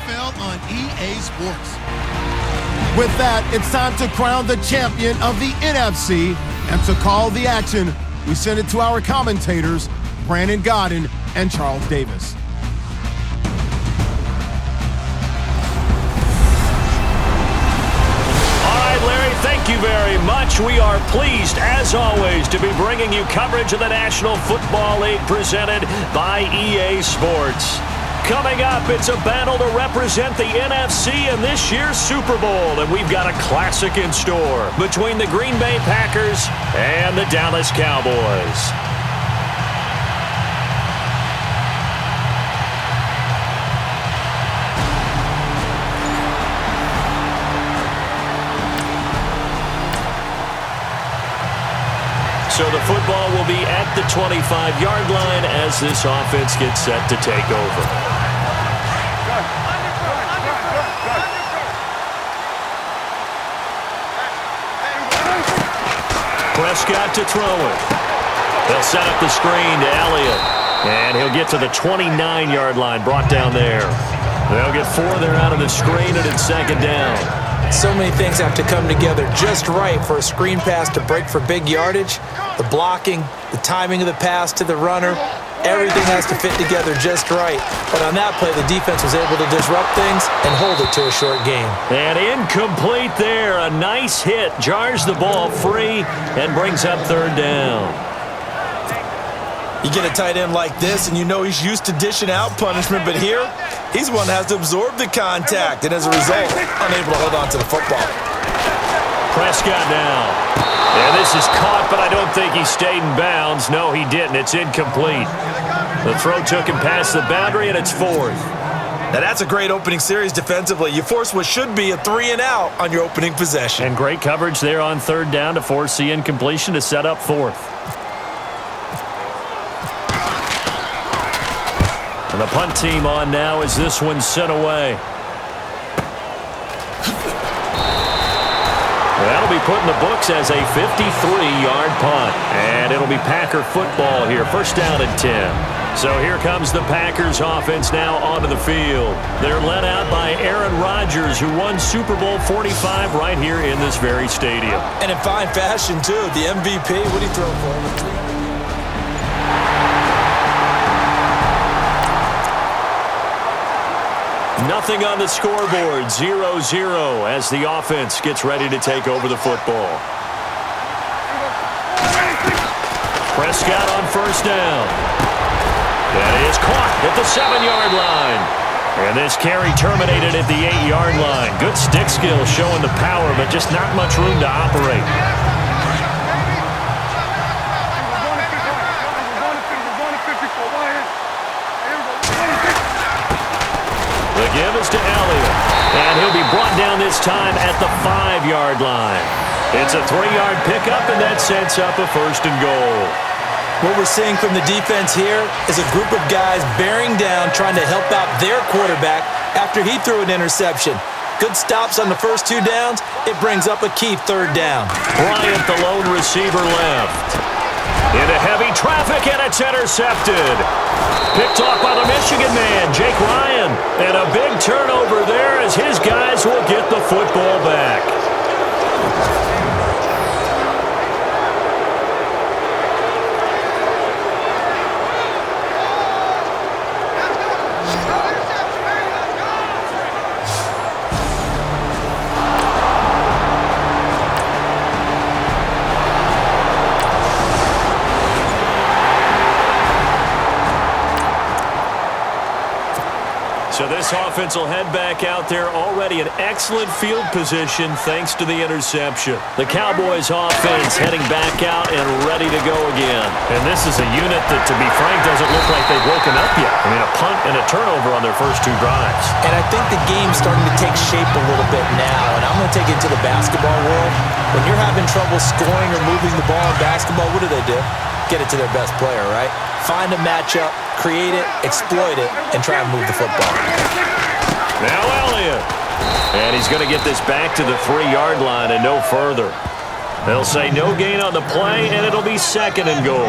NFL on EA Sports. With that, it's time to crown the champion of the NFC. And to call the action, we send it to our commentators, Brandon Godden and Charles Davis. Thank you very much. We are pleased, as always, to be bringing you coverage of the National Football League presented by EA Sports. Coming up, it's a battle to represent the NFC in this year's Super Bowl, and we've got a classic in store between the Green Bay Packers and the Dallas Cowboys. So the football will be at the 25-yard line as this offense gets set to take over. Prescott to throw it. They'll set up the screen to Elliott. And he'll get to the 29-yard line, brought down there. They'll get 4 there out of the screen, and it's second down. So many things have to come together just right for a screen pass to break for big yardage. The blocking, the timing of the pass to the runner, everything has to fit together just right. But on that play, the defense was able to disrupt things and hold it to a short game. And incomplete there. A nice hit. Jars the ball free and brings up third down. You get a tight end like this, and you know he's used to dishing out punishment, but here, he's one that has to absorb the contact, and as a result, unable to hold on to the football. Prescott now. And this is caught, but I don't think he stayed in bounds. No, he didn't. It's incomplete. The throw took him past the boundary, and it's fourth. Now, that's a great opening series defensively. You force what should be a 3-and-out on your opening possession. And great coverage there on third down to force the incompletion to set up fourth. And the punt team on now as this one's sent away. That'll be put in the books as a 53-yard punt. And it'll be Packer football here. First down and 10. So here comes the Packers offense now onto the field. They're led out by Aaron Rodgers, who won Super Bowl 45 right here in this very stadium. And in fine fashion, too. The MVP, what did he throw for? Nothing on the scoreboard, 0-0 as the offense gets ready to take over the football. Prescott on first down. That is caught at the 7-yard line. And this carry terminated at the 8-yard line. Good stick skill showing the power, but just not much room to operate. The give is to Elliott, and he'll be brought down this time at the 5-yard line. It's a 3-yard pickup, and that sets up a first and goal. What we're seeing from the defense here is a group of guys bearing down, trying to help out their quarterback after he threw an interception. Good stops on the first 2 downs. It brings up a key third down. Bryant, the lone receiver, left. Into heavy traffic, and it's intercepted. Picked off by the Michigan man, Jake Ryan. And a big turnover there as his guys will get the football back. So this offense will head back out there already in excellent field position thanks to the interception. The Cowboys offense heading back out and ready to go again. And this is a unit that, to be frank, doesn't look like they've woken up yet. I mean, a punt and a turnover on their first 2 drives. And I think the game's starting to take shape a little bit now. And I'm going to take it to the basketball world. When you're having trouble scoring or moving the ball in basketball, what do? Get it to their best player, right? Find a matchup, create it, exploit it, and try and move the football. Now Elliott. And he's going to get this back to the 3-yard line and no further. They'll say no gain on the play, and it'll be second and goal.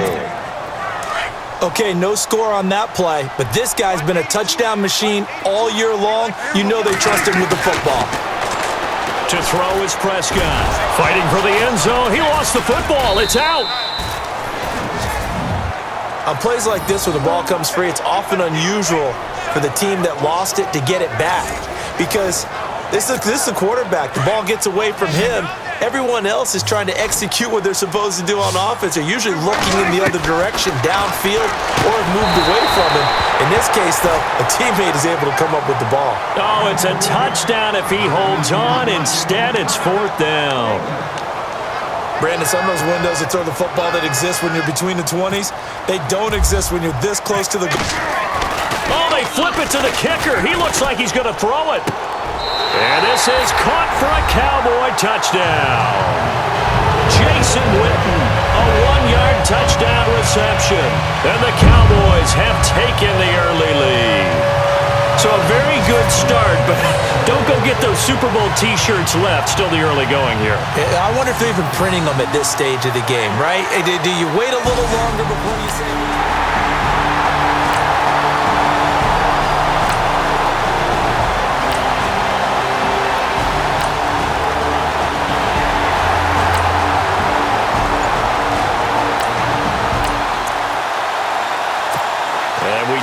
Okay, no score on that play, but this guy's been a touchdown machine all year long. You know they trust him with the football. To throw is Prescott. Fighting for the end zone. He lost the football. It's out. On plays like this where the ball comes free, it's often unusual for the team that lost it to get it back because this is the quarterback. The ball gets away from him. Everyone else is trying to execute what they're supposed to do on offense. They're usually looking in the other direction, downfield, or have moved away from him. In this case, though, a teammate is able to come up with the ball. Oh, it's a touchdown if he holds on. Instead, it's 4th down. Brandon, some of those windows that throw the football that exist when you're between the 20s, they don't exist when you're this close to the goal. Oh, they flip it to the kicker. He looks like he's going to throw it. And this is caught for a Cowboy touchdown. Jason Witten, a 1-yard touchdown reception. And the Cowboys have taken the early lead. So a very good start, but don't go get those Super Bowl T-shirts left. Still the early going here. I wonder if they're even printing them at this stage of the game, right? Do you wait a little longer before you say...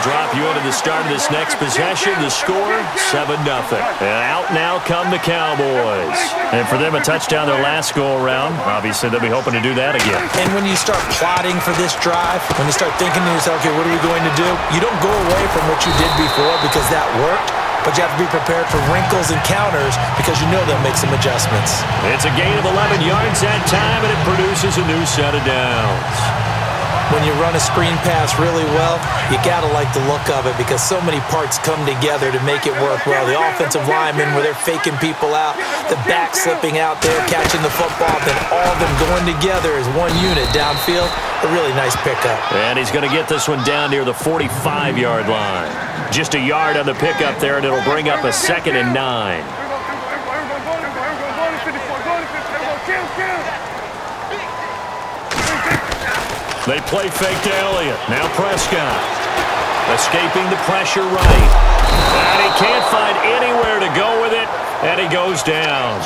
Drop you into the start of this next possession. The score, 7-0. And out now come the Cowboys. And for them, a touchdown their last go-around. Obviously, they'll be hoping to do that again. And when you start plotting for this drive, when you start thinking to yourself, okay, what are we going to do? You don't go away from what you did before because that worked, but you have to be prepared for wrinkles and counters because you know they'll make some adjustments. It's a gain of 11 yards that time, and it produces a new set of downs. When you run a screen pass really well, you got to like the look of it because so many parts come together to make it work well. The offensive linemen, where they're faking people out, the back slipping out there, catching the football, then all of them going together as one unit downfield. A really nice pickup. And he's going to get this one down near the 45-yard line. Just a yard on the pickup there, and it'll bring up a 2nd and 9. They play fake to Elliott. Now Prescott. Escaping the pressure right. And he can't find anywhere to go with it. And he goes down.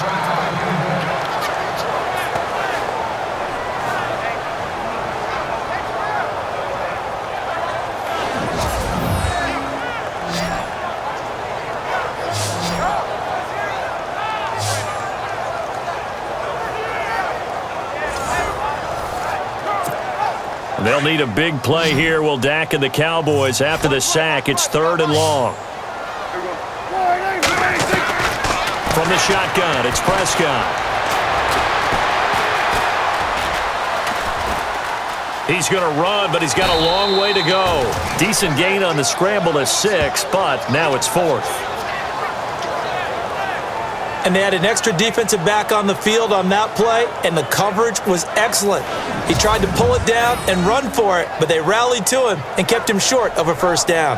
They'll need a big play here. Will Dak and the Cowboys after the sack. It's 3rd and long. From the shotgun, it's Prescott. He's going to run, but he's got a long way to go. Decent gain on the scramble to 6, but now it's 4th. And they had an extra defensive back on the field on that play, and the coverage was excellent. He tried to pull it down and run for it, but they rallied to him and kept him short of a 1st down.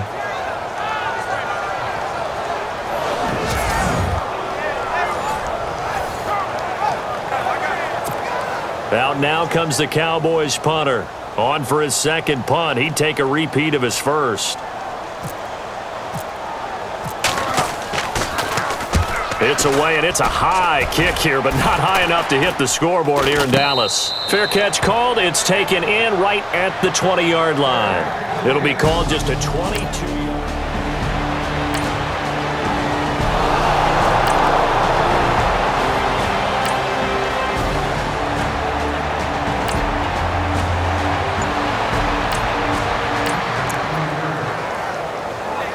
Out now comes the Cowboys punter. On for his 2nd punt. He'd take a repeat of his 1st. It's away, and it's a high kick here, but not high enough to hit the scoreboard here in Dallas. Fair catch called. It's taken in right at the 20-yard line. It'll be called just a 22-yard.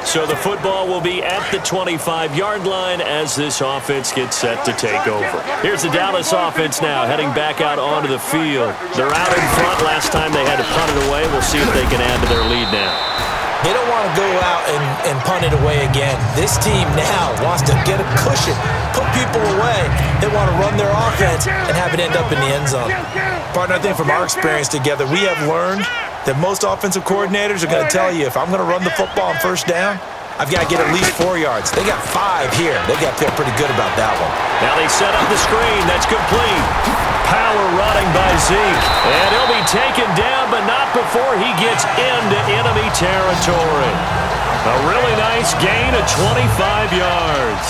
So the football will be at the 25-yard line as this offense gets set to take over. Here's the Dallas offense now heading back out onto the field. They're out in front. Last time they had to punt it away. We'll see if they can add to their lead now. They don't want to go out and punt it away again. This team now wants to get a cushion, put people away. They want to run their offense and have it end up in the end zone. Partner, I think from our experience together, we have learned that most offensive coordinators are going to tell you, if I'm going to run the football on 1st down, I've got to get at least 4 yards. They got 5 here. They've got to feel pretty good about that one. Now they set up the screen. That's complete. Power running by Zeke. And he'll be taken down, but not before he gets into enemy territory. A really nice gain of 25 yards.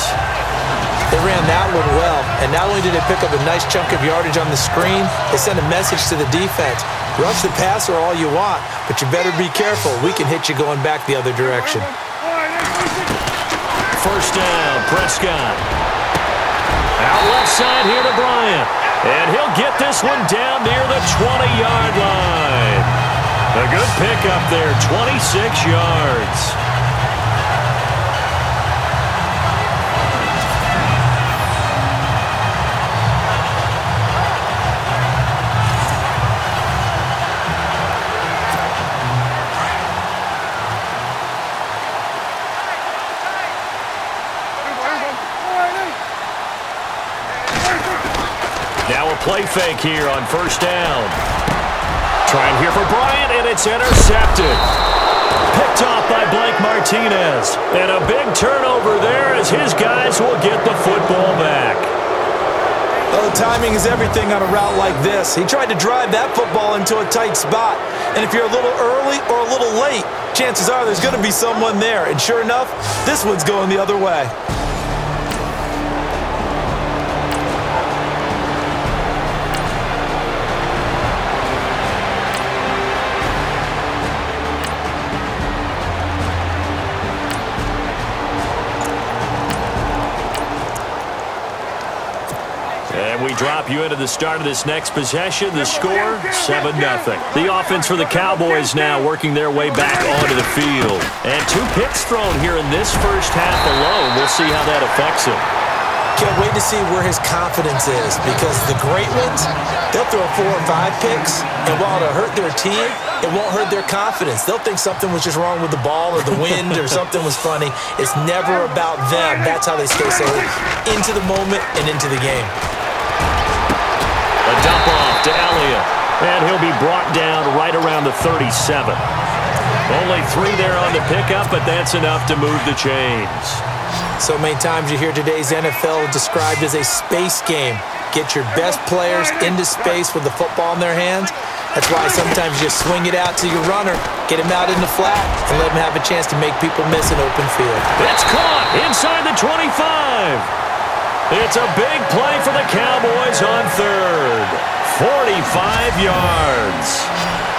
They ran that one well, and not only did they pick up a nice chunk of yardage on the screen, they sent a message to the defense. Rush the passer all you want, but you better be careful. We can hit you going back the other direction. First down, Prescott. Out left side here to Bryant. And he'll get this one down near the 20-yard line. A good pickup there, 26 yards. Now a play fake here on first down. Trying here for Bryant, and it's intercepted. Picked off by Blake Martinez. And a big turnover there as his guys will get the football back. Well, the timing is everything on a route like this. He tried to drive that football into a tight spot. And if you're a little early or a little late, chances are there's going to be someone there. And sure enough, this one's going the other way. And we drop you into the start of this next possession. The score, 7-0. The offense for the Cowboys now working their way back onto the field. And 2 picks thrown here in this first half alone. We'll see how that affects him. Can't wait to see where his confidence is, because the great ones, they'll throw 4 or 5 picks, and while it'll hurt their team, it won't hurt their confidence. They'll think something was just wrong with the ball or the wind or something was funny. It's never about them. That's how they stay so into the moment and into the game. A dump off to Elliott, and he'll be brought down right around the 37. Only 3 there on the pickup, but that's enough to move the chains. So many times you hear today's NFL described as a space game. Get your best players into space with the football in their hands. That's why sometimes you just swing it out to your runner, get him out in the flat, and let him have a chance to make people miss an open field. It's caught inside the 25. It's a big play for the Cowboys on third. 45 yards.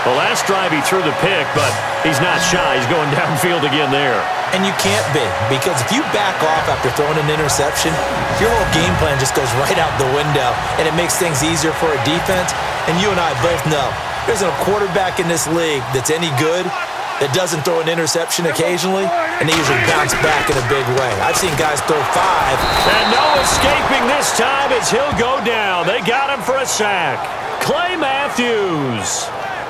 The last drive he threw the pick, but he's not shy. He's going downfield again there. And you can't be, because if you back off after throwing an interception, your whole game plan just goes right out the window, and it makes things easier for a defense. And you and I both know there's a quarterback in this league that's any good that doesn't throw an interception occasionally, and they usually bounce back in a big way. I've seen guys throw 5. And no escaping this time as he'll go down. They got him for a sack. Clay Matthews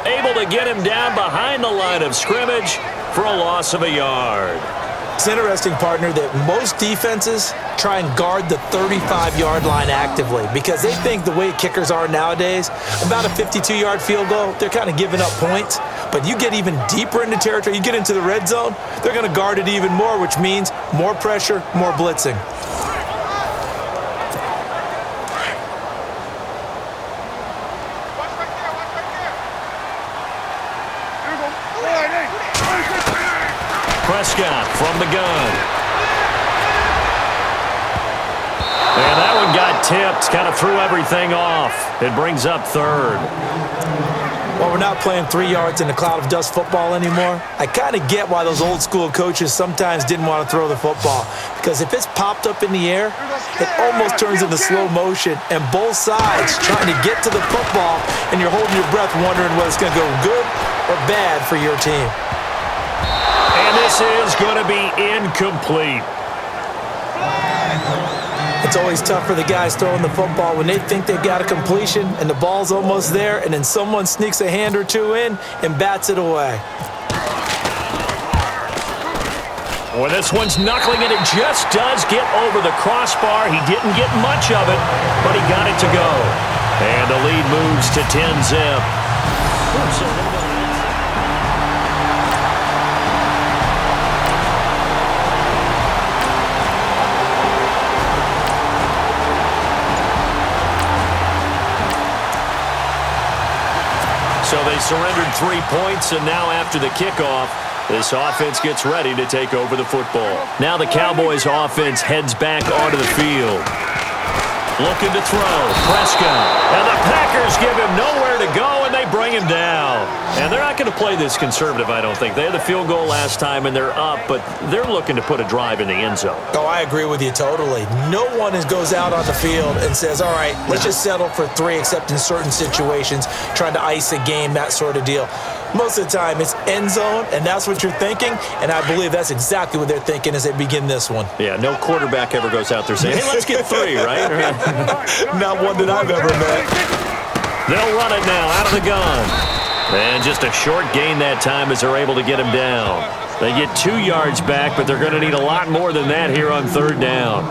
able to get him down behind the line of scrimmage for a loss of a yard. It's interesting, partner, that most defenses try and guard the 35-yard line actively because they think the way kickers are nowadays, about a 52-yard field goal, they're kind of giving up points. But you get even deeper into territory, you get into the red zone, they're going to guard it even more, which means more pressure, more blitzing. Prescott from the gun. And that one got tipped, kind of threw everything off. It brings up third. Well, we're not playing 3 yards in a cloud of dust football anymore. I kind of get why those old school coaches sometimes didn't want to throw the football, because if it's popped up in the air, it almost turns into slow motion, and both sides trying to get to the football, and you're holding your breath wondering whether it's going to go good or bad for your team. And this is going to be incomplete. It's always tough for the guys throwing the football when they think they've got a completion and the ball's almost there, and then someone sneaks a hand or 2 in and bats it away. Well, this one's knuckling, and it just does get over the crossbar. He didn't get much of it, but he got it to go. And the lead moves to 10-zip. So they surrendered 3 points, and now after the kickoff, this offense gets ready to take over the football. Now the Cowboys offense heads back onto the field. Looking to throw. Prescott. And the Packers give him nowhere to go, and they bring him down. And they're not going to play this conservative, I don't think. They had the field goal last time, and they're up, but they're looking to put a drive in the end zone. Oh, I agree with you totally. No one goes out on the field and says, all right, let's just settle for 3, except in certain situations, trying to ice a game, that sort of deal. Most of the time, it's end zone, and that's what you're thinking, and I believe that's exactly what they're thinking as they begin this one. Yeah, no quarterback ever goes out there saying, hey, let's get 3, right? Not one that I've ever met. They'll run it now out of the gun. And just a short gain that time as they're able to get him down. They get 2 yards back, but they're going to need a lot more than that here on 3rd down.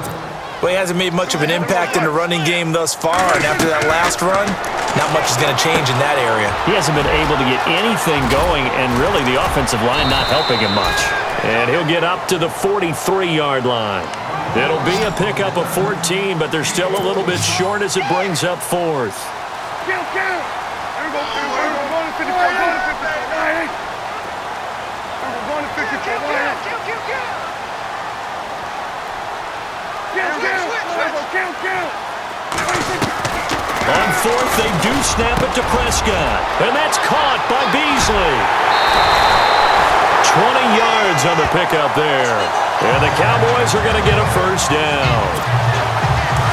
Well, he hasn't made much of an impact in the running game thus far, and after that last run, not much is going to change in that area. He hasn't been able to get anything going, and really the offensive line not helping him much. And he'll get up to the 43-yard line. It'll be a pickup of 14, but they're still a little bit short as it brings up 4th. On 4th, they do snap it to Prescott. And that's caught by Beasley. 20 yards on the pickup there. And the Cowboys are going to get a 1st down.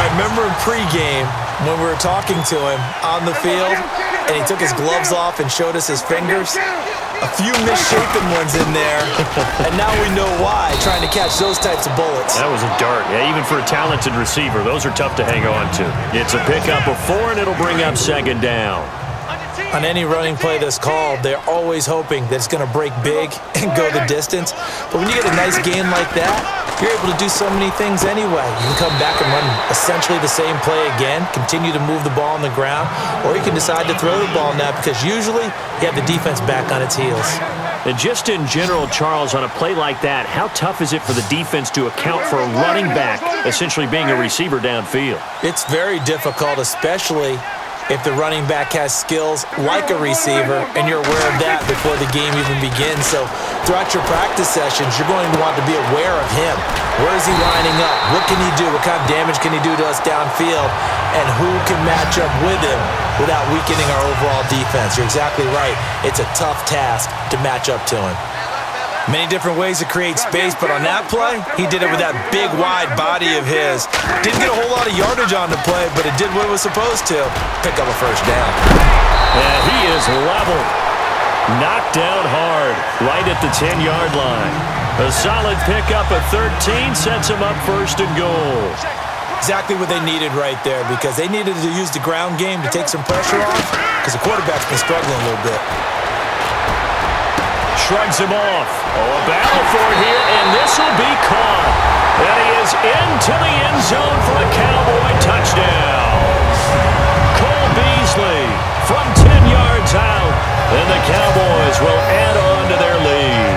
I remember in pregame when we were talking to him on the field, and he took his gloves off and showed us his fingers. A few misshapen ones in there, and now we know why, trying to catch those types of bullets. That was a dart. Yeah, even for a talented receiver, those are tough to hang on to. It's a pickup of 4, and it'll bring up 2nd down. On any running play that's called, they're always hoping that it's going to break big and go the distance. But when you get a nice gain like that, you're able to do so many things anyway. You can come back and run essentially the same play again, continue to move the ball on the ground, or you can decide to throw the ball now because usually you have the defense back on its heels. And just in general, Charles, on a play like that, how tough is it for the defense to account for a running back essentially being a receiver downfield? It's very difficult, especially if the running back has skills like a receiver, and you're aware of that before the game even begins. So throughout your practice sessions, you're going to want to be aware of him. Where is he lining up? What can he do? What kind of damage can he do to us downfield? And who can match up with him without weakening our overall defense? You're exactly right. It's a tough task to match up to him. Many different ways to create space, but on that play, he did it with that big, wide body of his. Didn't get a whole lot of yardage on the play, but it did what it was supposed to. Pick up a 1st down. And he is leveled. Knocked down hard, right at the 10-yard line. A solid pickup of 13 sets him up 1st and goal. Exactly what they needed right there, because they needed to use the ground game to take some pressure off, because the quarterback's been struggling a little bit. Shrugs him off. Oh, a battle for it here, and this will be caught. And he is into the end zone for a Cowboy touchdown. Cole Beasley from 10 yards out, and the Cowboys will add on to their lead.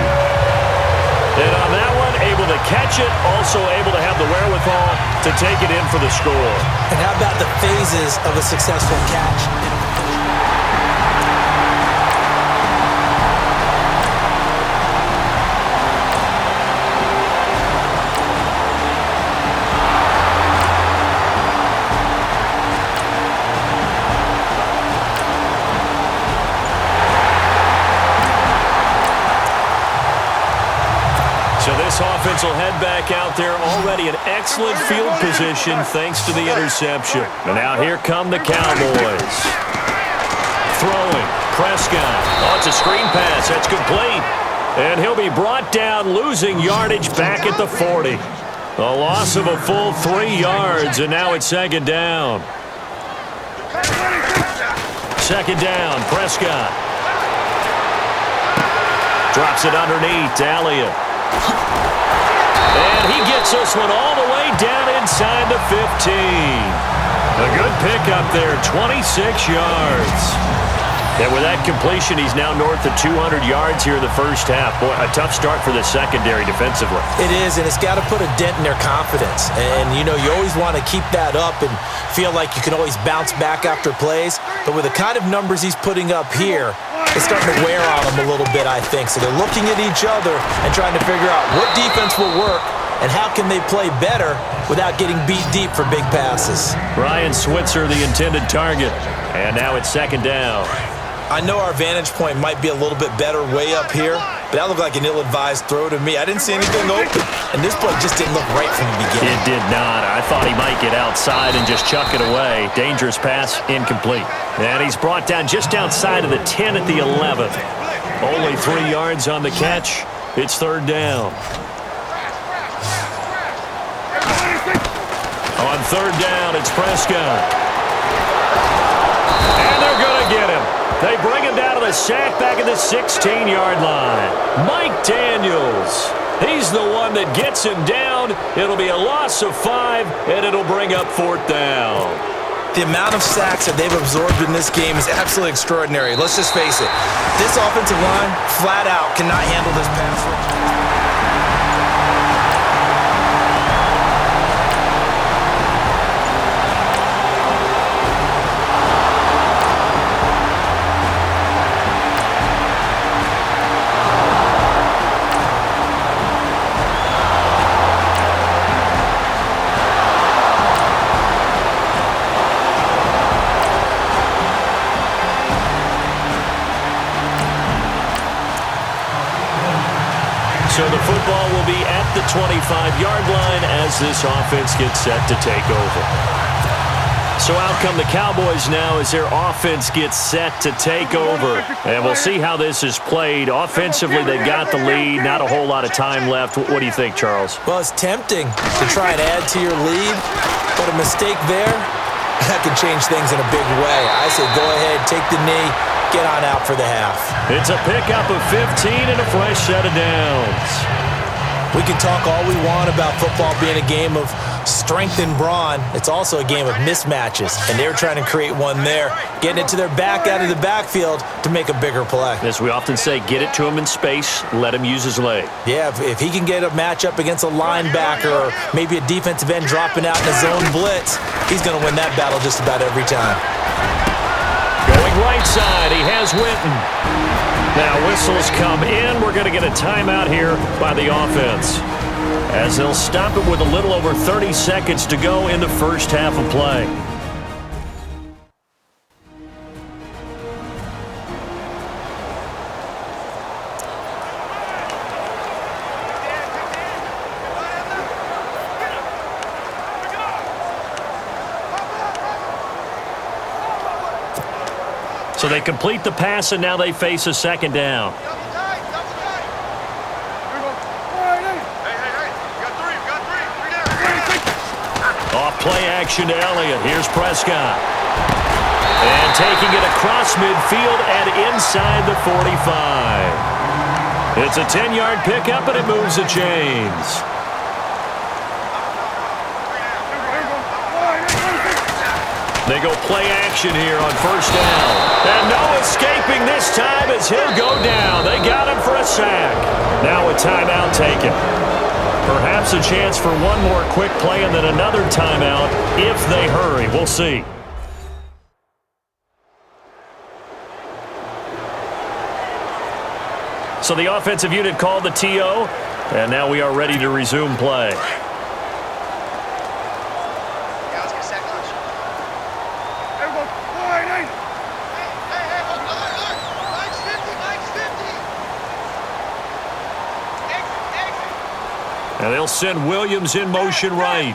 And on that one, able to catch it, also able to have the wherewithal to take it in for the score. And how about the phases of a successful catch? Offense will head back out there, already in excellent field position thanks to the interception. And now here come the Cowboys. Throwing, Prescott. Oh, it's a screen pass. That's complete. And he'll be brought down, losing yardage back at the 40. A loss of a full 3 yards, and now it's 2nd down. 2nd down, Prescott. Drops it underneath to Elliott. And he gets this one all the way down inside the 15. A good pickup there, 26 yards. And with that completion, he's now north of 200 yards here in the first half. Boy, a tough start for the secondary defensively. It is, and it's got to put a dent in their confidence. And, you know, you always want to keep that up and feel like you can always bounce back after plays. But with the kind of numbers he's putting up here, it's starting to wear on them a little bit, I think. So they're looking at each other and trying to figure out what defense will work and how can they play better without getting beat deep for big passes. Ryan Switzer, the intended target. And now it's second down. I know our vantage point might be a little bit better way up here, but that looked like an ill-advised throw to me. I didn't see anything open, and this play just didn't look right from the beginning. It did not. I thought he might get outside and just chuck it away. Dangerous pass, incomplete. And he's brought down just outside of the 10 at the 11. Only 3 yards on the catch. It's third down. On third down, it's Prescott. And they're going to get him. They bring him down to the sack back at the 16-yard line. Mike Daniels. He's the one that gets him down. It'll be a loss of 5, and it'll bring up fourth down. The amount of sacks that they've absorbed in this game is absolutely extraordinary. Let's just face it. This offensive line, flat out, cannot handle this pass rush. So the football will be at the 25-yard line as this offense gets set to take over. So out come the Cowboys now as their offense gets set to take over. And we'll see how this is played. Offensively, they've got the lead. Not a whole lot of time left. What do you think, Charles? Well, it's tempting to try and add to your lead, but a mistake there, that could change things in a big way. I say go ahead, take the knee, get on out for the half. It's a pickup of 15 and a fresh set of downs. We can talk all we want about football being a game of strength and brawn. It's also a game of mismatches, and they're trying to create one there, getting it to their back out of the backfield to make a bigger play. As we often say, get it to him in space, let him use his leg. Yeah, if he can get a matchup against a linebacker or maybe a defensive end dropping out in a zone blitz, he's going to win that battle just about every time. Going right side, he has Winton. Now whistles come in. We're going to get a timeout here by the offense, as they'll stop it with a little over 30 seconds to go in the first half of play. So they complete the pass, and now they face a second down. Off play action to Elliott. Here's Prescott. And taking it across midfield and inside the 45. It's a 10-yard pickup, and it moves the chains. They go play action here on first down. And no escaping this time as he'll go down. They got him for a sack. Now a timeout taken. Perhaps a chance for one more quick play and then another timeout if they hurry. We'll see. So the offensive unit called the TO, and now we are ready to resume play. And they'll send Williams in motion right.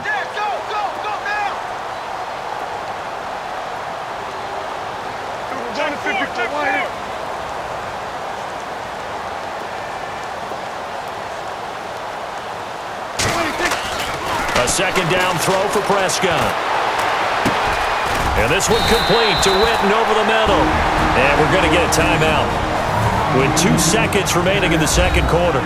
A second down throw for Prescott. And this one complete to Winton over the middle. And we're going to get a timeout with 2 seconds remaining in the second quarter.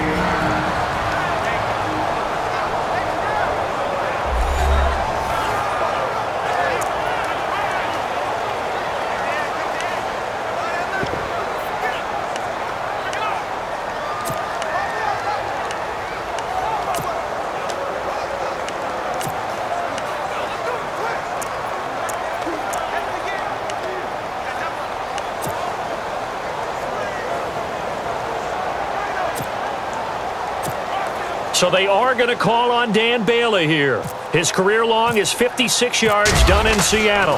So they are going to call on Dan Bailey here. His career long is 56 yards done in Seattle.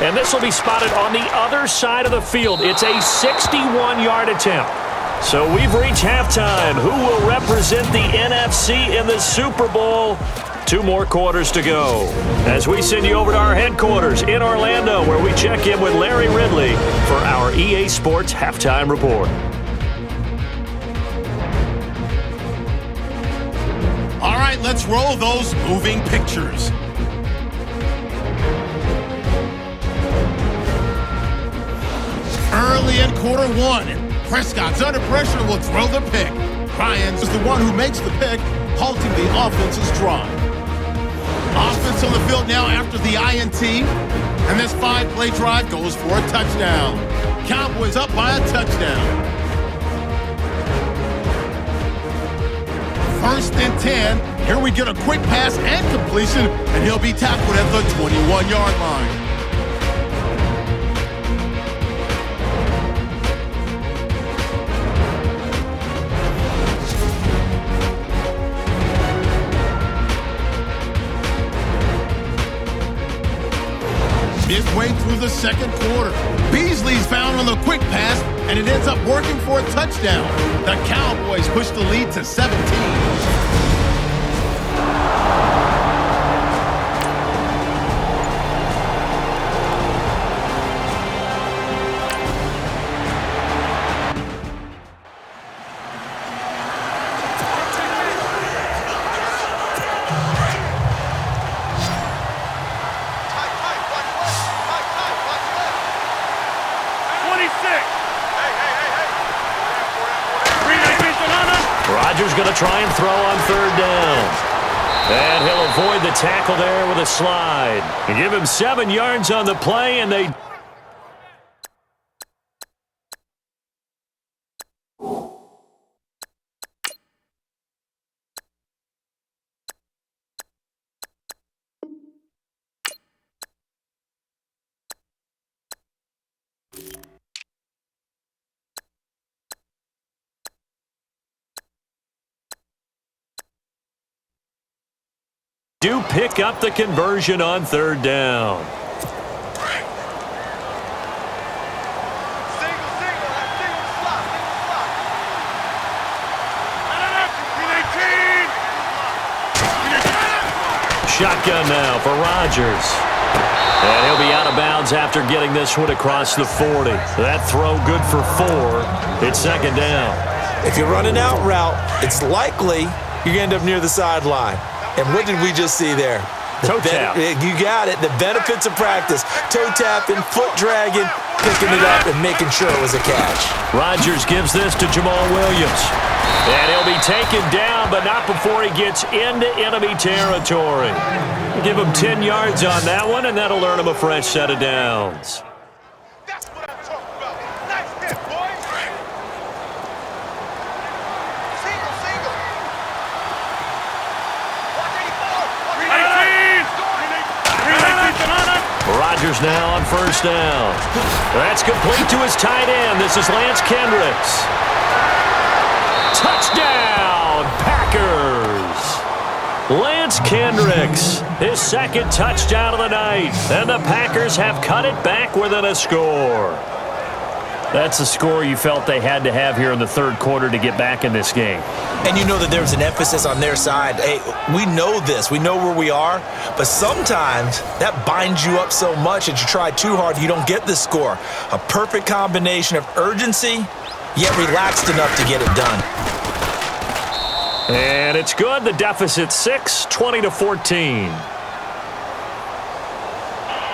And this will be spotted on the other side of the field. It's a 61-yard attempt. So we've reached halftime. Who will represent the NFC in the Super Bowl? 2 more quarters to go. As we send you over to our headquarters in Orlando, where we check in with Larry Ridley for our EA Sports Halftime Report. All right, let's roll those moving pictures. Early in quarter 1, Prescott's under pressure will throw the pick. Bryant is the one who makes the pick, halting the offense's drive. Offense on the field now after the INT, and this 5-play drive goes for a touchdown. Cowboys up by a touchdown. 1st and 10. Here we get a quick pass and completion, and he'll be tackled at the 21-yard line. Midway through the second quarter, Beasley's found on the quick pass, and it ends up working for a touchdown. The Cowboys push the lead to 17. Rodgers going to try and throw on 3rd down. And he'll avoid the tackle there with a slide. You give him 7 yards on the play, and they... do pick up the conversion on 3rd down. Shotgun now for Rodgers. And he'll be out of bounds after getting this one across the 40. That throw good for 4. It's 2nd down. If you're running out route, it's likely you're going to end up near the sideline. And what did we just see there? Toe tap. You got it. The benefits of practice. Toe tapping, foot dragging, picking it up, and making sure it was a catch. Rodgers gives this to Jamal Williams. And he'll be taken down, but not before he gets into enemy territory. Give him 10 yards on that one, and that'll earn him a fresh set of downs. That's what I'm talking about. Nice hit, boys. Single. Rodgers now on 1st down. That's complete to his tight end. This is Lance Kendricks. Touchdown, Packers. Lance Kendricks, his 2nd touchdown of the night. And the Packers have cut it back within a score. That's the score you felt they had to have here in the 3rd quarter to get back in this game. And you know that there's an emphasis on their side. Hey, we know this. We know where we are. But sometimes that binds you up so much that you try too hard, you don't get the score. A perfect combination of urgency, yet relaxed enough to get it done. And it's good. The deficit 6, 20-14.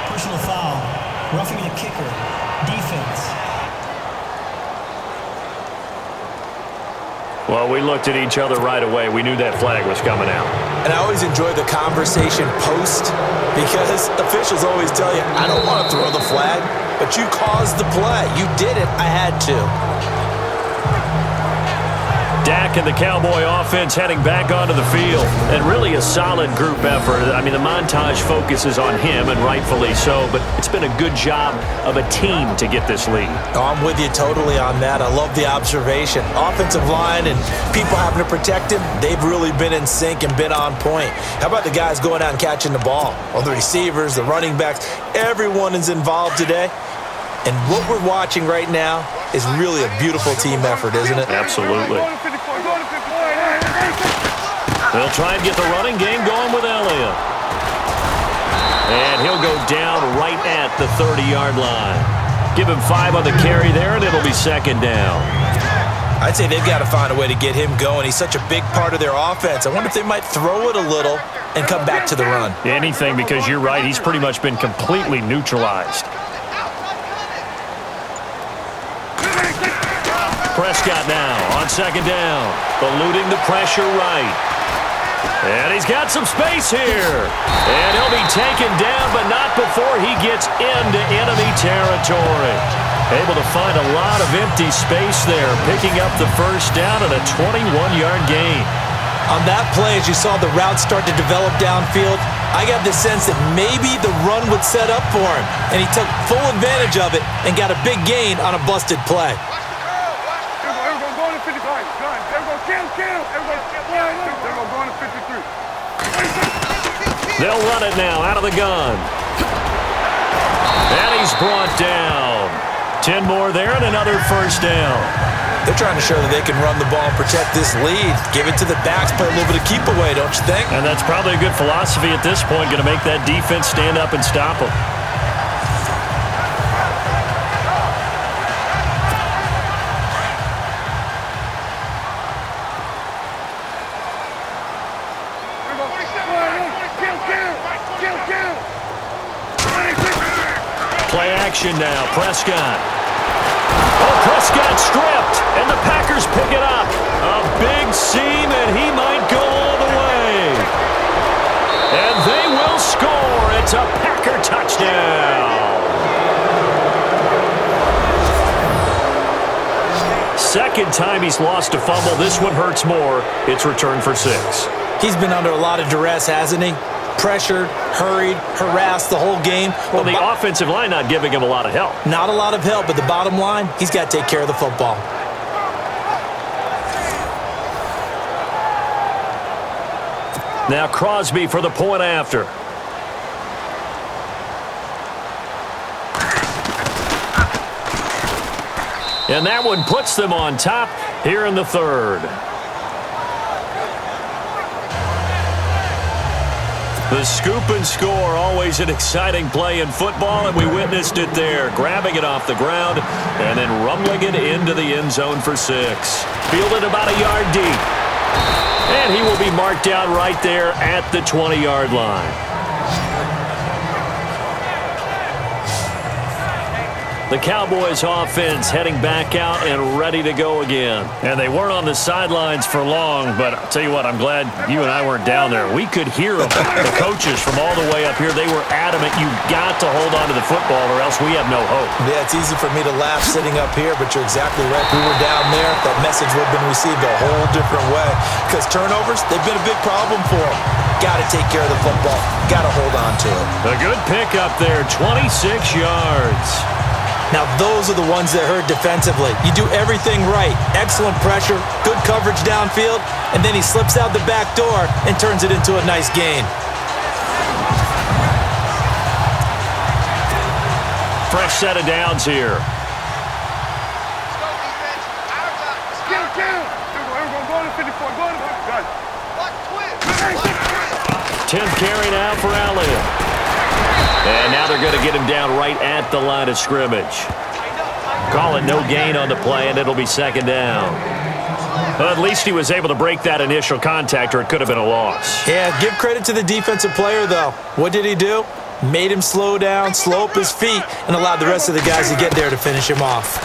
Personal foul. Roughing the kicker. Defense. Well, we looked at each other right away. We knew that flag was coming out. And I always enjoy the conversation post because officials always tell you, I don't want to throw the flag, but you caused the play. You did it. I had to. Dak and the Cowboy offense heading back onto the field. And really a solid group effort. I mean, the montage focuses on him, and rightfully so, but it's been a good job of a team to get this lead. Oh, I'm with you totally on that. I love the observation. Offensive line and people having to protect him, they've really been in sync and been on point. How about the guys going out and catching the ball? Well, the receivers, the running backs, everyone is involved today. And what we're watching right now is really a beautiful team effort, isn't it? Absolutely. They'll try and get the running game going with Elliott. And he'll go down right at the 30-yard line. Give him 5 on the carry there, and it'll be second down. I'd say they've got to find a way to get him going. He's such a big part of their offense. I wonder if they might throw it a little and come back to the run. Anything, because you're right. He's pretty much been completely neutralized. Prescott now on second down, eluding the pressure right. And he's got some space here. And he'll be taken down, but not before he gets into enemy territory. Able to find a lot of empty space there, picking up the first down and a 21-yard gain. On that play, as you saw the route start to develop downfield, I got the sense that maybe the run would set up for him. And he took full advantage of it and got a big gain on a busted play. They'll run it now out of the gun. And he's brought down. 10 more there and another first down. They're trying to show that they can run the ball and protect this lead. Give it to the backs, play a little bit of keep away, don't you think? And that's probably a good philosophy at this point, going to make that defense stand up and stop them. Play action now, Prescott. Oh, Prescott stripped, and the Packers pick it up. A big seam, and he might go all the way. And they will score. It's a Packer touchdown. Second time he's lost a fumble. This one hurts more. It's returned for 6. He's been under a lot of duress, hasn't he? Pressured, hurried, harassed the whole game. Well, the offensive line not giving him a lot of help. Not a lot of help, but the bottom line, he's got to take care of the football. Now Crosby for the point after. And that one puts them on top here in the third. The scoop and score, always an exciting play in football, and we witnessed it there. Grabbing it off the ground and then rumbling it into the end zone for 6. Fielded about a yard deep. And he will be marked down right there at the 20-yard line. The Cowboys offense heading back out and ready to go again. And they weren't on the sidelines for long, but I'll tell you what, I'm glad you and I weren't down there. We could hear them, the coaches from all the way up here. They were adamant, you've got to hold on to the football or else we have no hope. Yeah, it's easy for me to laugh sitting up here, but you're exactly right. If we were down there, that message would have been received a whole different way. Because turnovers, they've been a big problem for them. Got to take care of the football. Got to hold on to it. A good pick up there, 26 yards. Now, those are the ones that hurt defensively. You do everything right. Excellent pressure, good coverage downfield, and then he slips out the back door and turns it into a nice gain. Fresh set of downs here. 10th carry now for Elliott. And now they're going to get him down right at the line of scrimmage. Call it no gain on the play, and it'll be second down. Well, at least he was able to break that initial contact, or it could have been a loss. Yeah, give credit to the defensive player, though. What did he do? Made him slow down, slow up his feet, and allowed the rest of the guys to get there to finish him off.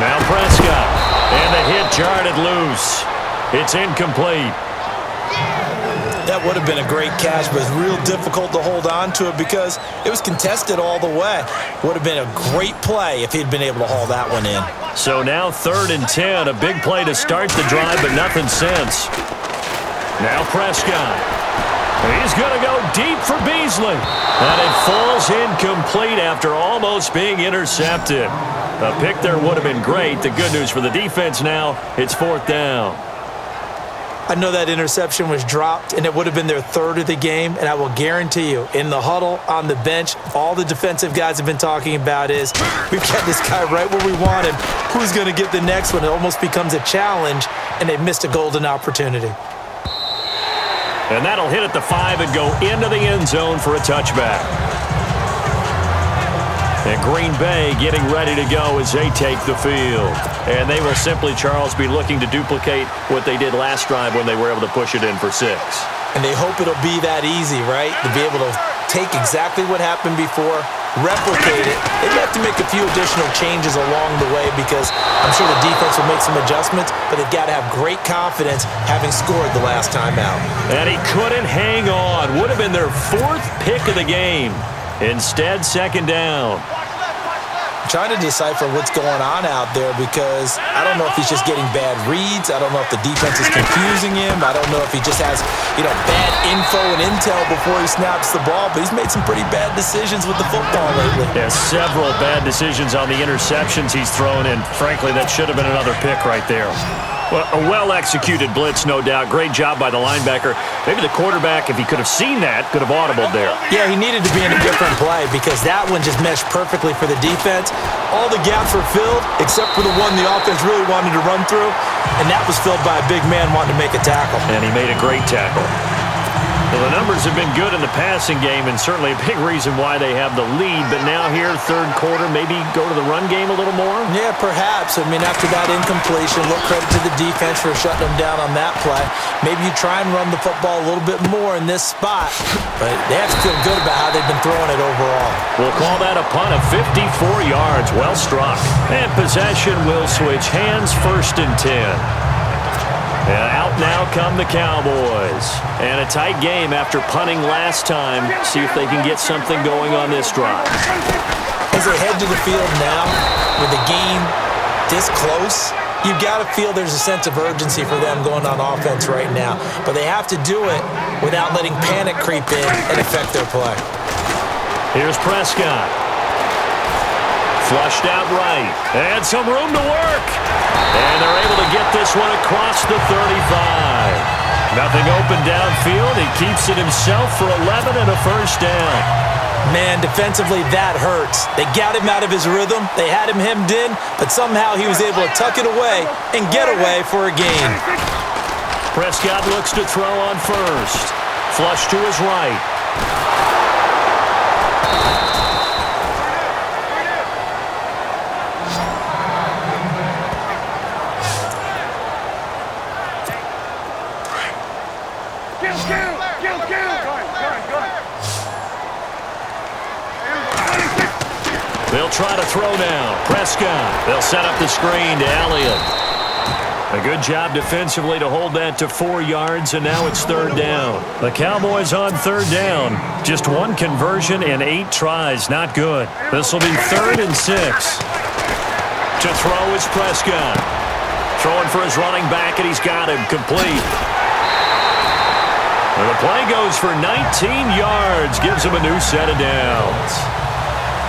Now Prescott, and the hit jarred it loose. It's incomplete. That would have been a great catch, but it's real difficult to hold on to it because it was contested all the way. Would have been a great play if he'd been able to haul that one in. So now 3rd and 10, a big play to start the drive, but nothing since. Now Prescott. He's going to go deep for Beasley. And it falls incomplete after almost being intercepted. A pick there would have been great. The good news for the defense now, it's 4th down. I know that interception was dropped, and it would have been their 3rd of the game, and I will guarantee you, in the huddle, on the bench, all the defensive guys have been talking about is, we've got this guy right where we want him. Who's going to get the next one? It almost becomes a challenge, and they've missed a golden opportunity. And that'll hit at the 5 and go into the end zone for a touchback. And Green Bay getting ready to go as they take the field. And they will simply, Charles, be looking to duplicate what they did last drive when they were able to push it in for 6. And they hope it'll be that easy, right? To be able to take exactly what happened before, replicate it. They have to make a few additional changes along the way because I'm sure the defense will make some adjustments, but they've got to have great confidence having scored the last time out. And he couldn't hang on. Would have been their 4th pick of the game. Instead, 2nd down. I'm trying to decipher what's going on out there because I don't know if he's just getting bad reads. I don't know if the defense is confusing him. I don't know if he just has, bad info and intel before he snaps the ball, but he's made some pretty bad decisions with the football lately. Yeah, several bad decisions on the interceptions he's thrown, and frankly, that should have been another pick right there. Well, a well-executed blitz, no doubt. Great job by the linebacker. Maybe the quarterback, if he could have seen that, could have audibled there. Yeah, he needed to be in a different play because that one just meshed perfectly for the defense. All the gaps were filled except for the one the offense really wanted to run through, and that was filled by a big man wanting to make a tackle. And he made a great tackle. Well, the numbers have been good in the passing game and certainly a big reason why they have the lead. But now here, 3rd quarter, maybe go to the run game a little more? Yeah, perhaps. I mean, after that incompletion, look credit to the defense for shutting them down on that play. Maybe you try and run the football a little bit more in this spot. But they have to feel good about how they've been throwing it overall. We'll call that a punt of 54 yards. Well struck. And possession will switch hands, 1st and 10. And out now come the Cowboys. And a tight game after punting last time. See if they can get something going on this drive. As they head to the field now, with the game this close, you've got to feel there's a sense of urgency for them going on offense right now. But they have to do it without letting panic creep in and affect their play. Here's Prescott. Flushed out right. And some room to work. And they're able to get this one across the 35. Nothing open downfield. He keeps it himself for 11 and a 1st down. Man, defensively, that hurts. They got him out of his rhythm. They had him hemmed in, but somehow he was able to tuck it away and get away for a gain. Prescott looks to throw on 1st. Flush to his right. They'll try to throw now. Prescott. They'll set up the screen to Elliott. A good job defensively to hold that to 4 yards, and now it's 3rd down. The Cowboys on 3rd down. Just 1 conversion and 8 tries. Not good. This will be 3rd and 6. To throw is Prescott. Throwing for his running back, and he's got him complete. And the play goes for 19 yards. Gives him a new set of downs.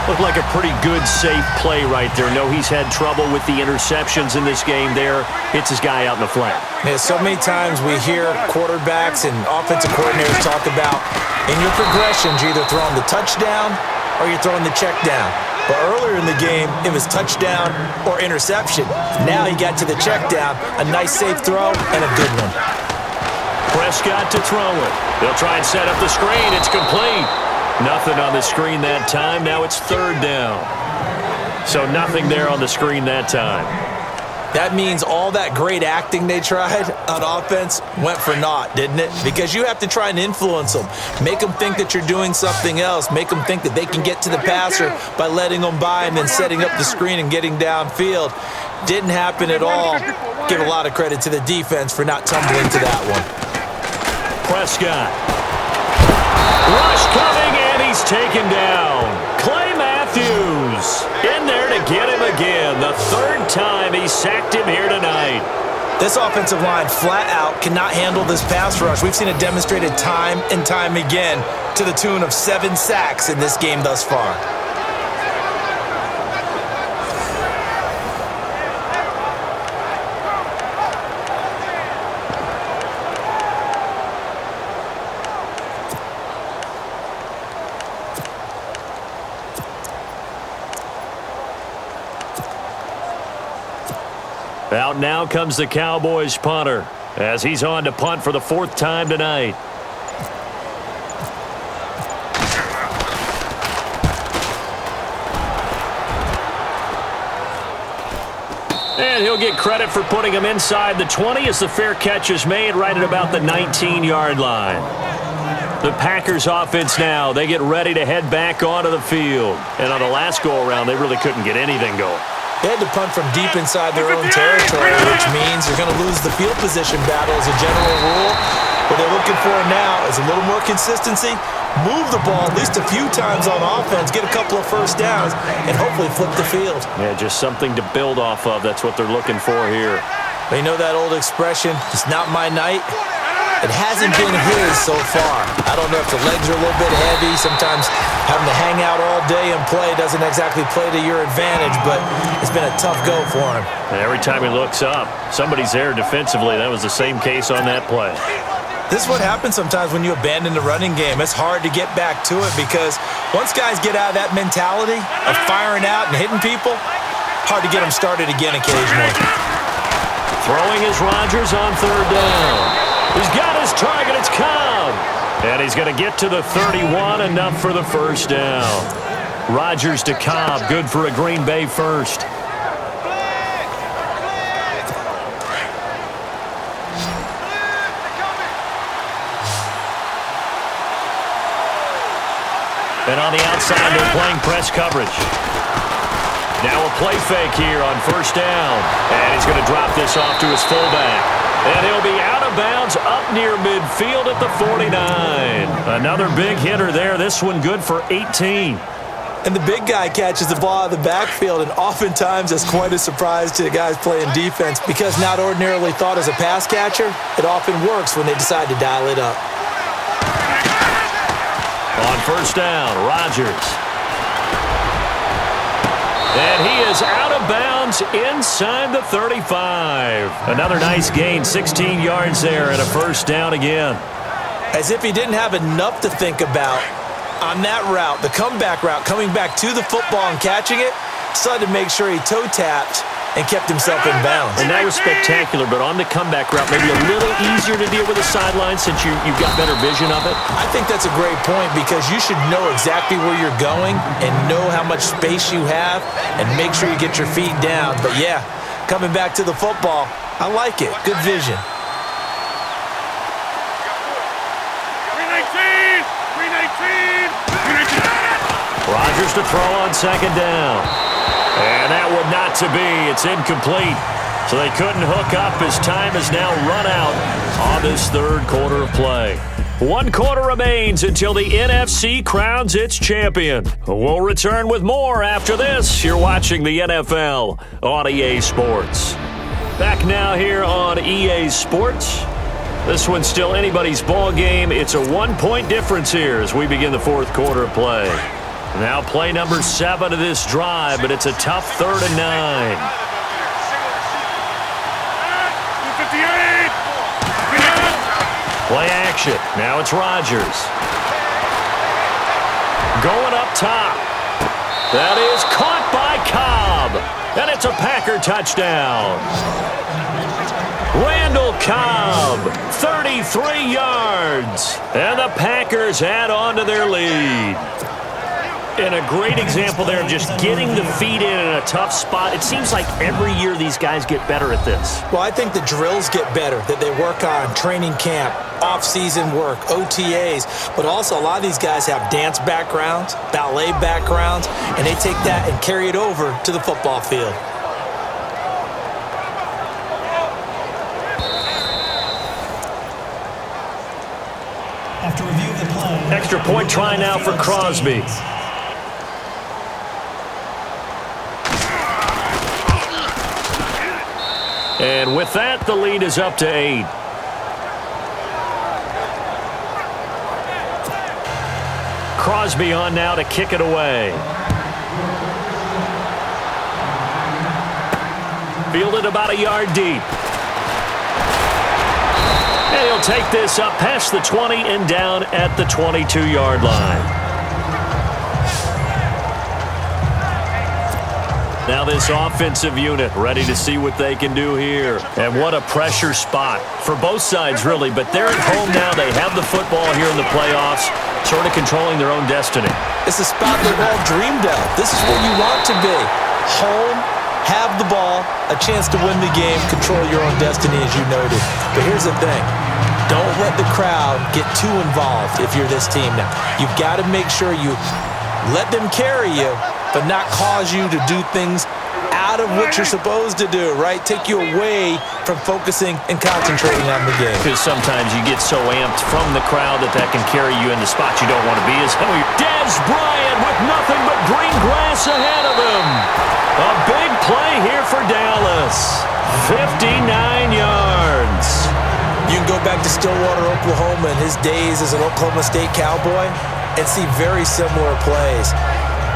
Looked like a pretty good, safe play right there. No, he's had trouble with the interceptions in this game there. Hits his guy out in the flat. Yeah, so many times we hear quarterbacks and offensive coordinators talk about in your progressions, you're either throwing the touchdown or you're throwing the check down. But earlier in the game, it was touchdown or interception. Now he got to the check down, a nice safe throw, and a good one. Prescott to throw it. They'll try and set up the screen. It's complete. Nothing on the screen that time. Now it's 3rd down. So nothing there on the screen that time. That means all that great acting they tried on offense went for naught, didn't it? Because you have to try and influence them. Make them think that you're doing something else. Make them think that they can get to the passer by letting them by and then setting up the screen and getting downfield. Didn't happen at all. Give a lot of credit to the defense for not tumbling to that one. Prescott. Rush coming, and he's taken down. Clay Matthews in there to get him again. The third time he sacked him here tonight. This offensive line flat out cannot handle this pass rush. We've seen it demonstrated time and time again to the tune of 7 sacks in this game thus far. Out now comes the Cowboys punter as he's on to punt for the 4th time tonight. And he'll get credit for putting him inside the 20 as the fair catch is made right at about the 19-yard line. The Packers offense now, they get ready to head back onto the field. And on the last go-around, they really couldn't get anything going. They had to punt from deep inside their own territory, which means they're going to lose the field position battle as a general rule. What they're looking for now is a little more consistency, move the ball at least a few times on offense, get a couple of first downs, and hopefully flip the field. Yeah, just something to build off of. That's what they're looking for here. They know that old expression, it's not my night. It hasn't been his so far. I don't know if the legs are a little bit heavy. Sometimes having to hang out all day and play doesn't exactly play to your advantage, but it's been a tough go for him. And every time he looks up, somebody's there defensively. That was the same case on that play. This is what happens sometimes when you abandon the running game. It's hard to get back to it because once guys get out of that mentality of firing out and hitting people, hard to get them started again occasionally. Throwing is Rodgers on 3rd down. He's got his target. It's Cobb. And he's going to get to the 31, enough for the first down. Rodgers to Cobb, good for a Green Bay first. And on the outside, they're playing press coverage. Now a play fake here on 1st down. And he's going to drop this off to his fullback. And he'll be out of bounds up near midfield at the 49. Another big hitter there. This one good for 18. And the big guy catches the ball out of the backfield, and oftentimes that's quite a surprise to the guys playing defense because not ordinarily thought as a pass catcher, it often works when they decide to dial it up. On 1st down, Rodgers. And he is out of bounds inside the 35. Another nice gain, 16 yards there, and a 1st down again. As if he didn't have enough to think about on that route, the comeback route, coming back to the football and catching it, decided to make sure he toe-tapped and kept himself in bounds. And that was spectacular, but on the comeback route, maybe a little easier to deal with the sideline since you've got better vision of it? I think that's a great point because you should know exactly where you're going and know how much space you have and make sure you get your feet down. But, yeah, coming back to the football, I like it. Good vision. Rodgers to throw on 2nd down. And that would not to be. It's incomplete. So they couldn't hook up as time has now run out on this 3rd quarter of play. 1 quarter remains until the NFC crowns its champion. We'll return with more after this. You're watching the NFL on EA Sports. Back now here on EA Sports. This one's still anybody's ball game. It's a 1-point difference here as we begin the 4th quarter of play. Now play number 7 of this drive, but it's a tough 3rd and 9. Play action. Now it's Rodgers. Going up top. That is caught by Cobb. And it's a Packer touchdown. Randall Cobb, 33 yards. And the Packers add on to their lead. And a great example there of just getting the feet in a tough spot. It seems like every year these guys get better at this. Well, I think the drills get better that they work on, training camp, off-season work, OTAs. But also a lot of these guys have dance backgrounds, ballet backgrounds, and they take that and carry it over to the football field. play. Extra point try now for Crosby. And with that, the lead is up to 8. Crosby on now to kick it away. Fielded about a yard deep. And he'll take this up past the 20 and down at the 22-yard line. Now this offensive unit ready to see what they can do here. And what a pressure spot for both sides, really. But they're at home now. They have the football here in the playoffs, sort of controlling their own destiny. It's a spot they've all dreamed of. This is where you want to be. Home, have the ball, a chance to win the game, control your own destiny, as you noted. But here's the thing. Don't let the crowd get too involved if you're this team now. You've got to make sure you let them carry you, but not cause you to do things out of what you're supposed to do, right? Take you away from focusing and concentrating on the game. Because sometimes you get so amped from the crowd that can carry you into spots you don't want to be. As Dez Bryant with nothing but green grass ahead of him. A big play here for Dallas. 59 yards. You can go back to Stillwater, Oklahoma in his days as an Oklahoma State Cowboy and see very similar plays.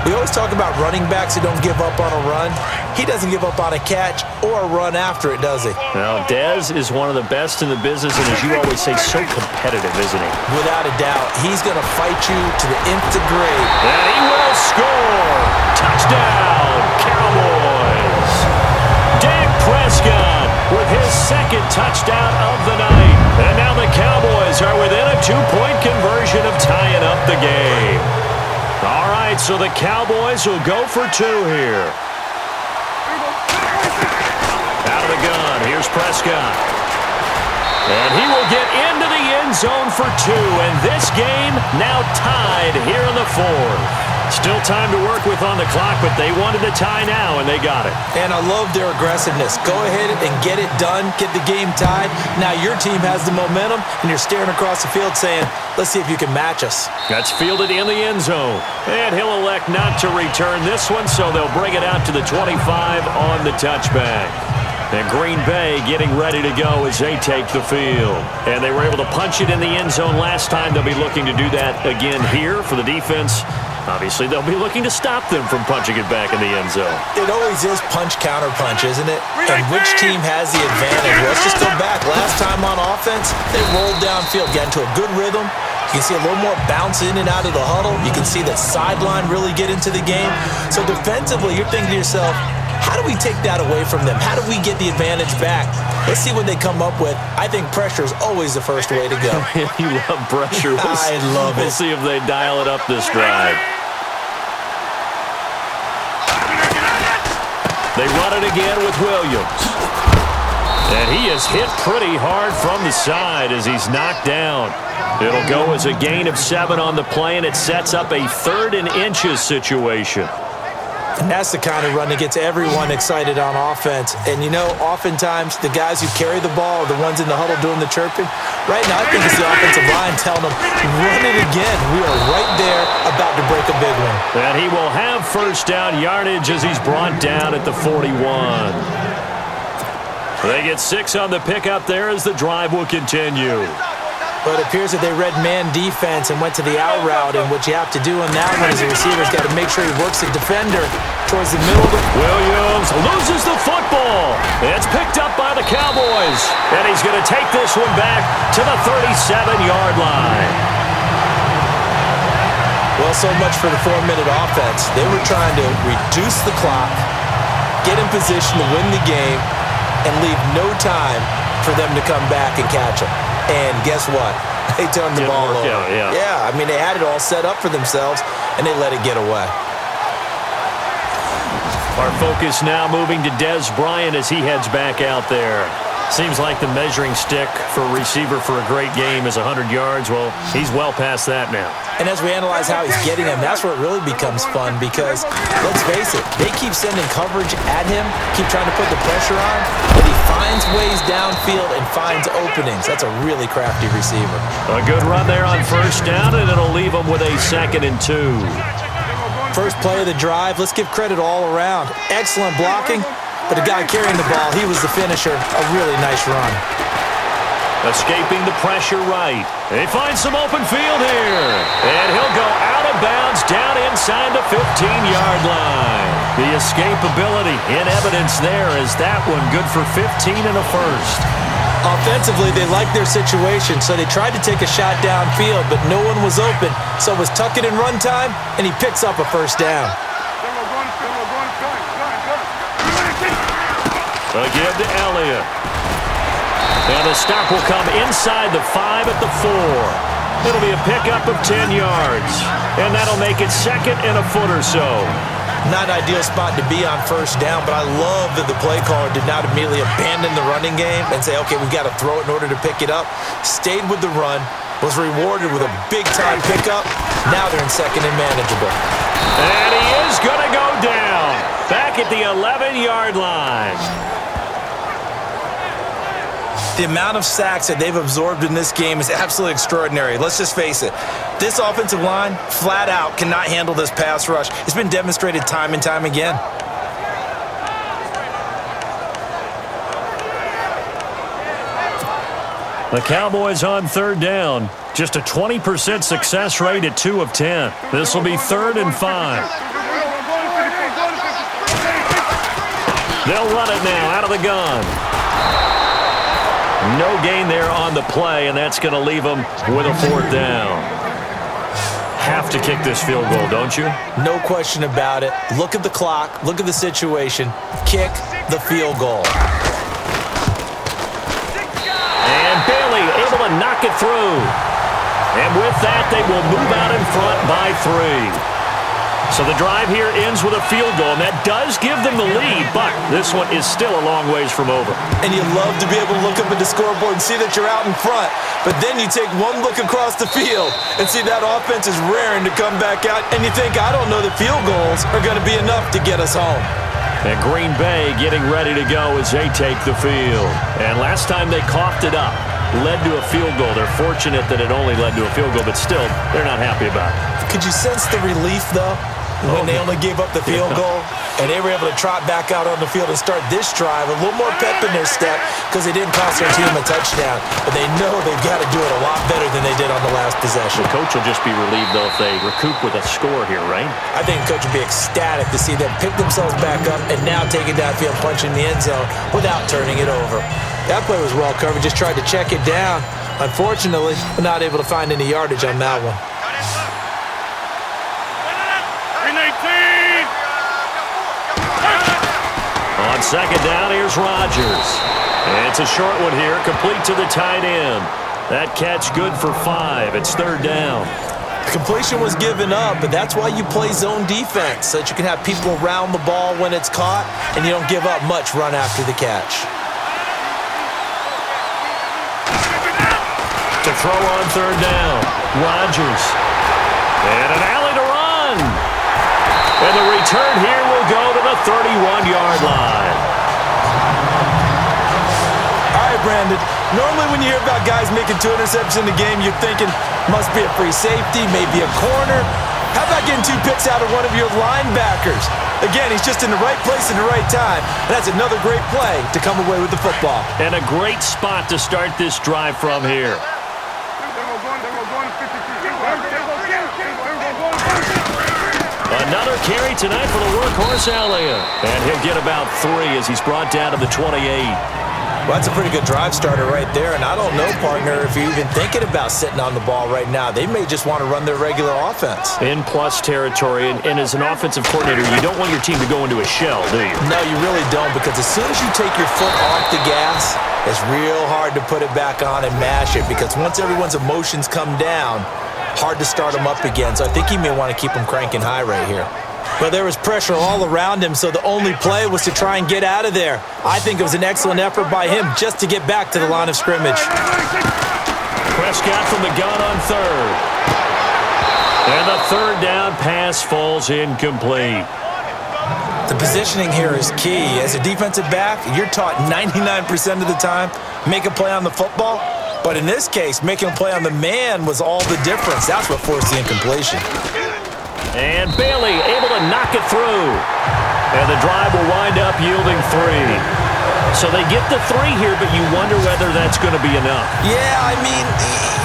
We always talk about running backs who don't give up on a run. He doesn't give up on a catch or a run after it, does he? Well, Dez is one of the best in the business, and as you always say, so competitive, isn't he? Without a doubt. He's going to fight you to the nth degree. And he will score. Touchdown, Cowboys. Dak Prescott with his second touchdown of the night. And now the Cowboys are within a 2-point conversion of tying up the game. All right, so the Cowboys will go for 2 here. Out of the gun, here's Prescott. And he will get into the end zone for 2. And this game now tied here in the 4th. Still time to work with on the clock, but they wanted to tie now, and they got it. And I love their aggressiveness. Go ahead and get it done, get the game tied. Now your team has the momentum, and you're staring across the field saying, let's see if you can match us. That's fielded in the end zone. And he'll elect not to return this one, so they'll bring it out to the 25 on the touchback. And Green Bay getting ready to go as they take the field. And they were able to punch it in the end zone last time. They'll be looking to do that again here for the defense. Obviously, they'll be looking to stop them from punching it back in the end zone. It always is punch-counter-punch, isn't it? And which team has the advantage? Let's just go back. Last time on offense, they rolled downfield, got into a good rhythm. You can see a little more bounce in and out of the huddle. You can see the sideline really get into the game. So defensively, you're thinking to yourself, how do we take that away from them? How do we get the advantage back? Let's see what they come up with. I think pressure is always the first way to go. You love pressure. I love it. We'll see if they dial it up this drive. They run it again with Williams. And he is hit pretty hard from the side as he's knocked down. It'll go as a gain of 7 on the play, and it sets up a 3rd and inches situation. And that's the kind of run that gets everyone excited on offense. And, you know, oftentimes the guys who carry the ball are the ones in the huddle doing the chirping. Right now, I think it's the offensive line telling them, run it again. We are right there about to break a big one. And he will have first down yardage as he's brought down at the 41. They get 6 on the pickup there as the drive will continue. But it appears that they read man defense and went to the out route, and what you have to do on that one is the receiver's got to make sure he works the defender towards the middle. Williams loses the football. It's picked up by the Cowboys, and he's going to take this one back to the 37-yard line. Well, so much for the 4-minute offense. They were trying to reduce the clock, get in position to win the game, and leave no time for them to come back and catch them. And guess what? They turned the ball over. Yeah, I mean, they had it all set up for themselves, and they let it get away. Our focus now moving to Dez Bryant as he heads back out there. Seems like the measuring stick for a receiver for a great game is 100 yards. Well, he's well past that now. And as we analyze how he's getting them, that's where it really becomes fun because, let's face it, they keep sending coverage at him, keep trying to put the pressure on, but he finds finds ways downfield and finds openings. That's a really crafty receiver. A good run there on first down, and it'll leave them with a 2nd and 2. First play of the drive, let's give credit all around. Excellent blocking, but the guy carrying the ball, he was the finisher. A really nice run. Escaping the pressure right. He finds some open field here. And he'll go out of bounds down inside the 15-yard line. The escapability in evidence there as that one good for 15 and a first. Offensively, they liked their situation, so they tried to take a shot downfield, but no one was open. So it was tuck it in run time, and he picks up a first down. A give to Elliott. And the stop will come inside the 5 at the 4. It'll be a pickup of 10 yards. And that'll make it 2nd and a foot or so. Not an ideal spot to be on first down, but I love that the play caller did not immediately abandon the running game and say, okay, we've got to throw it in order to pick it up. Stayed with the run, was rewarded with a big-time pickup. Now they're in 2nd and manageable. And he is going to go down. Back at the 11-yard line. The amount of sacks that they've absorbed in this game is absolutely extraordinary. Let's just face it. This offensive line, flat out, cannot handle this pass rush. It's been demonstrated time and time again. The Cowboys on 3rd down. Just a 20% success rate at 2 of 10. This will be 3rd and 5. They'll run it now out of the gun. No gain there on the play, and that's going to leave them with a 4th down. Have to kick this field goal, don't you? No question about it. Look at the clock. Look at the situation. Kick the field goal. And Bailey able to knock it through. And with that, they will move out in front by 3. So the drive here ends with a field goal, and that does give them the lead, but this one is still a long ways from over. And you love to be able to look up at the scoreboard and see that you're out in front, but then you take one look across the field and see that offense is raring to come back out, and you think, I don't know that field goals are going to be enough to get us home. And Green Bay getting ready to go as they take the field. And last time they coughed it up, led to a field goal. They're fortunate that it only led to a field goal, but still, they're not happy about it. Could you sense the relief, though? When they only gave up the field goal, and they were able to trot back out on the field and start this drive, a little more pep in their step because they didn't cost their team a touchdown, but they know they've got to do it a lot better than they did on the last possession. The coach will just be relieved, though, if they recoup with a score here, right? I think the coach will be ecstatic to see them pick themselves back up and now take it downfield, punch in the end zone without turning it over. That play was well covered, just tried to check it down. Unfortunately, we're not able to find any yardage on that one. On 2nd down, here's Rodgers. And it's a short one here, complete to the tight end. That catch good for 5. It's 3rd down. Completion was given up, but that's why you play zone defense, so that you can have people around the ball when it's caught, and you don't give up much run after the catch. To throw on 3rd down, Rodgers. And an alley to run. And the return here will go to the 31-yard line. All right, Brandon. Normally when you hear about guys making 2 interceptions in the game, you're thinking, must be a free safety, maybe a corner. How about getting 2 picks out of one of your linebackers? Again, he's just in the right place at the right time. And that's another great play to come away with the football. And a great spot to start this drive from here. Another carry tonight for the workhorse Elliott. And he'll get about 3 as he's brought down to the 28. Well, that's a pretty good drive starter right there. And I don't know, partner, if you're even thinking about sitting on the ball right now. They may just want to run their regular offense. In plus territory. And as an offensive coordinator, you don't want your team to go into a shell, do you? No, you really don't, because as soon as you take your foot off the gas, it's real hard to put it back on and mash it, because once everyone's emotions come down, hard to start them up again. So I think he may want to keep them cranking high right here. Well, there was pressure all around him, so the only play was to try and get out of there. I think it was an excellent effort by him just to get back to the line of scrimmage. Prescott from the gun on 3rd. And the 3rd down pass falls incomplete. The positioning here is key. As a defensive back, you're taught 99% of the time, make a play on the football. But in this case, making a play on the man was all the difference. That's what forced the incompletion. And Bailey able to knock it through. And the drive will wind up yielding 3. So they get the 3 here, but you wonder whether that's going to be enough. Yeah, I mean,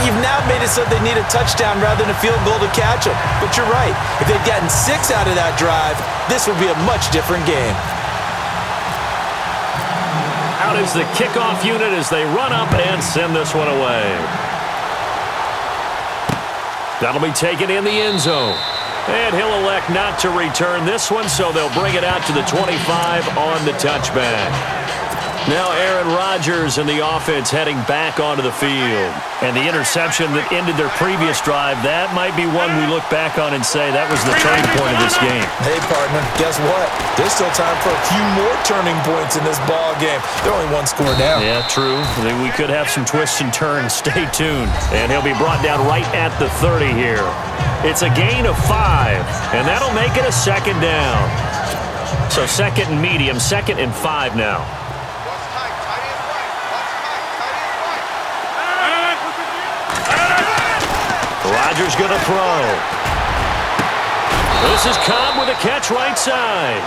you've now made it so they need a touchdown rather than a field goal to catch them. But you're right. If they'd gotten 6 out of that drive, this would be a much different game. Out is the kickoff unit as they run up and send this one away. That'll be taken in the end zone. And he'll elect not to return this one, so they'll bring it out to the 25 on the touchback. Now Aaron Rodgers and the offense heading back onto the field. And the interception that ended their previous drive, that might be one we look back on and say that was the turning point of this game. Hey, partner, guess what? There's still time for a few more turning points in this ball game. They're only 1 score down. Yeah, true. We could have some twists and turns. Stay tuned. And he'll be brought down right at the 30 here. It's a gain of 5, and that'll make it a 2nd down. So 2nd and medium, 2nd and 5 now. Rodgers going to throw. This is Cobb with a catch right side.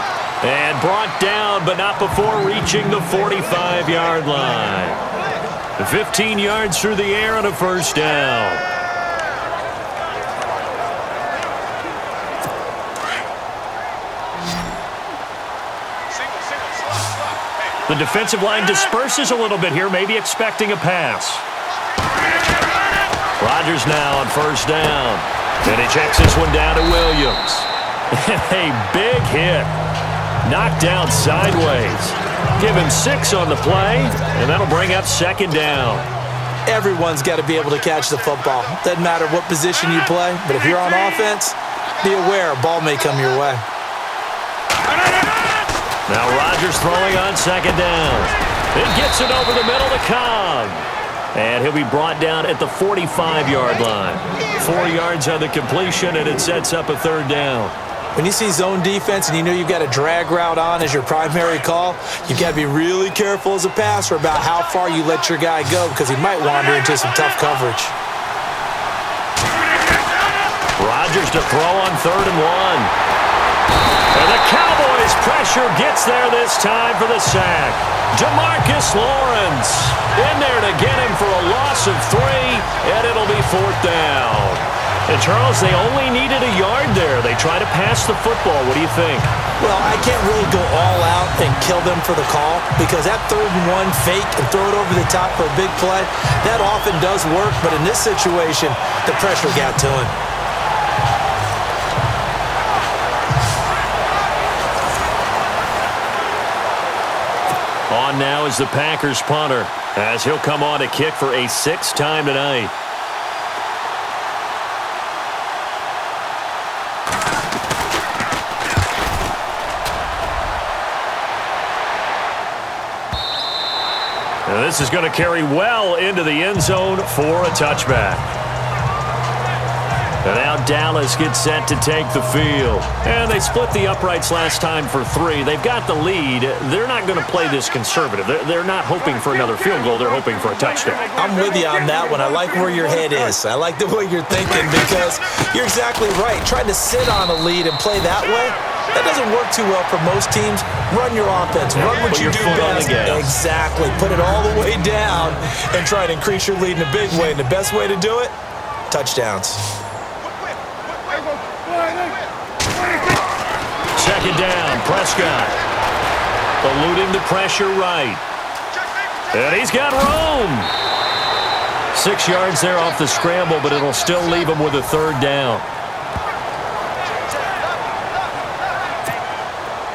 And brought down, but not before reaching the 45-yard line. 15 yards through the air on a 1st down. The defensive line disperses a little bit here, maybe expecting a pass. Rodgers now on 1st down. And he checks this one down to Williams. A big hit. Knocked down sideways. Give him 6 on the play, and that'll bring up 2nd down. Everyone's got to be able to catch the football. Doesn't matter what position you play, but if you're on offense, be aware a ball may come your way. Now Rodgers throwing on 2nd down. He gets it over the middle to Cobb. And he'll be brought down at the 45-yard line. 4 yards on the completion, and it sets up a 3rd down. When you see zone defense and you know you've got a drag route on as your primary call, you've got to be really careful as a passer about how far you let your guy go because he might wander into some tough coverage. Rodgers to throw on 3rd and 1. And the Cowboys pressure gets there this time for the sack. DeMarcus Lawrence in there to get him for a loss of 3, and it'll be 4th down. And, Charles, they only needed a yard there. They try to pass the football. What do you think? Well, I can't really go all out and kill them for the call because that 3rd and 1 fake and throw it over the top for a big play, that often does work. But in this situation, the pressure got to him. On now is the Packers punter as he'll come on to kick for a 6th time tonight. And this is going to carry well into the end zone for a touchback. And now Dallas gets set to take the field. And they split the uprights last time for 3. They've got the lead. They're not going to play this conservative. They're not hoping for another field goal. They're hoping for a touchdown. I'm with you on that one. I like where your head is. I like the way you're thinking because you're exactly right. Trying to sit on a lead and play that way, that doesn't work too well for most teams. Run your offense. Run what you do best. Exactly. Put it all the way down and try to increase your lead in a big way. And the best way to do it, touchdowns. 2nd down, Prescott. Eluding the pressure right. And he's got room. 6 yards there off the scramble, but it'll still leave him with a 3rd down.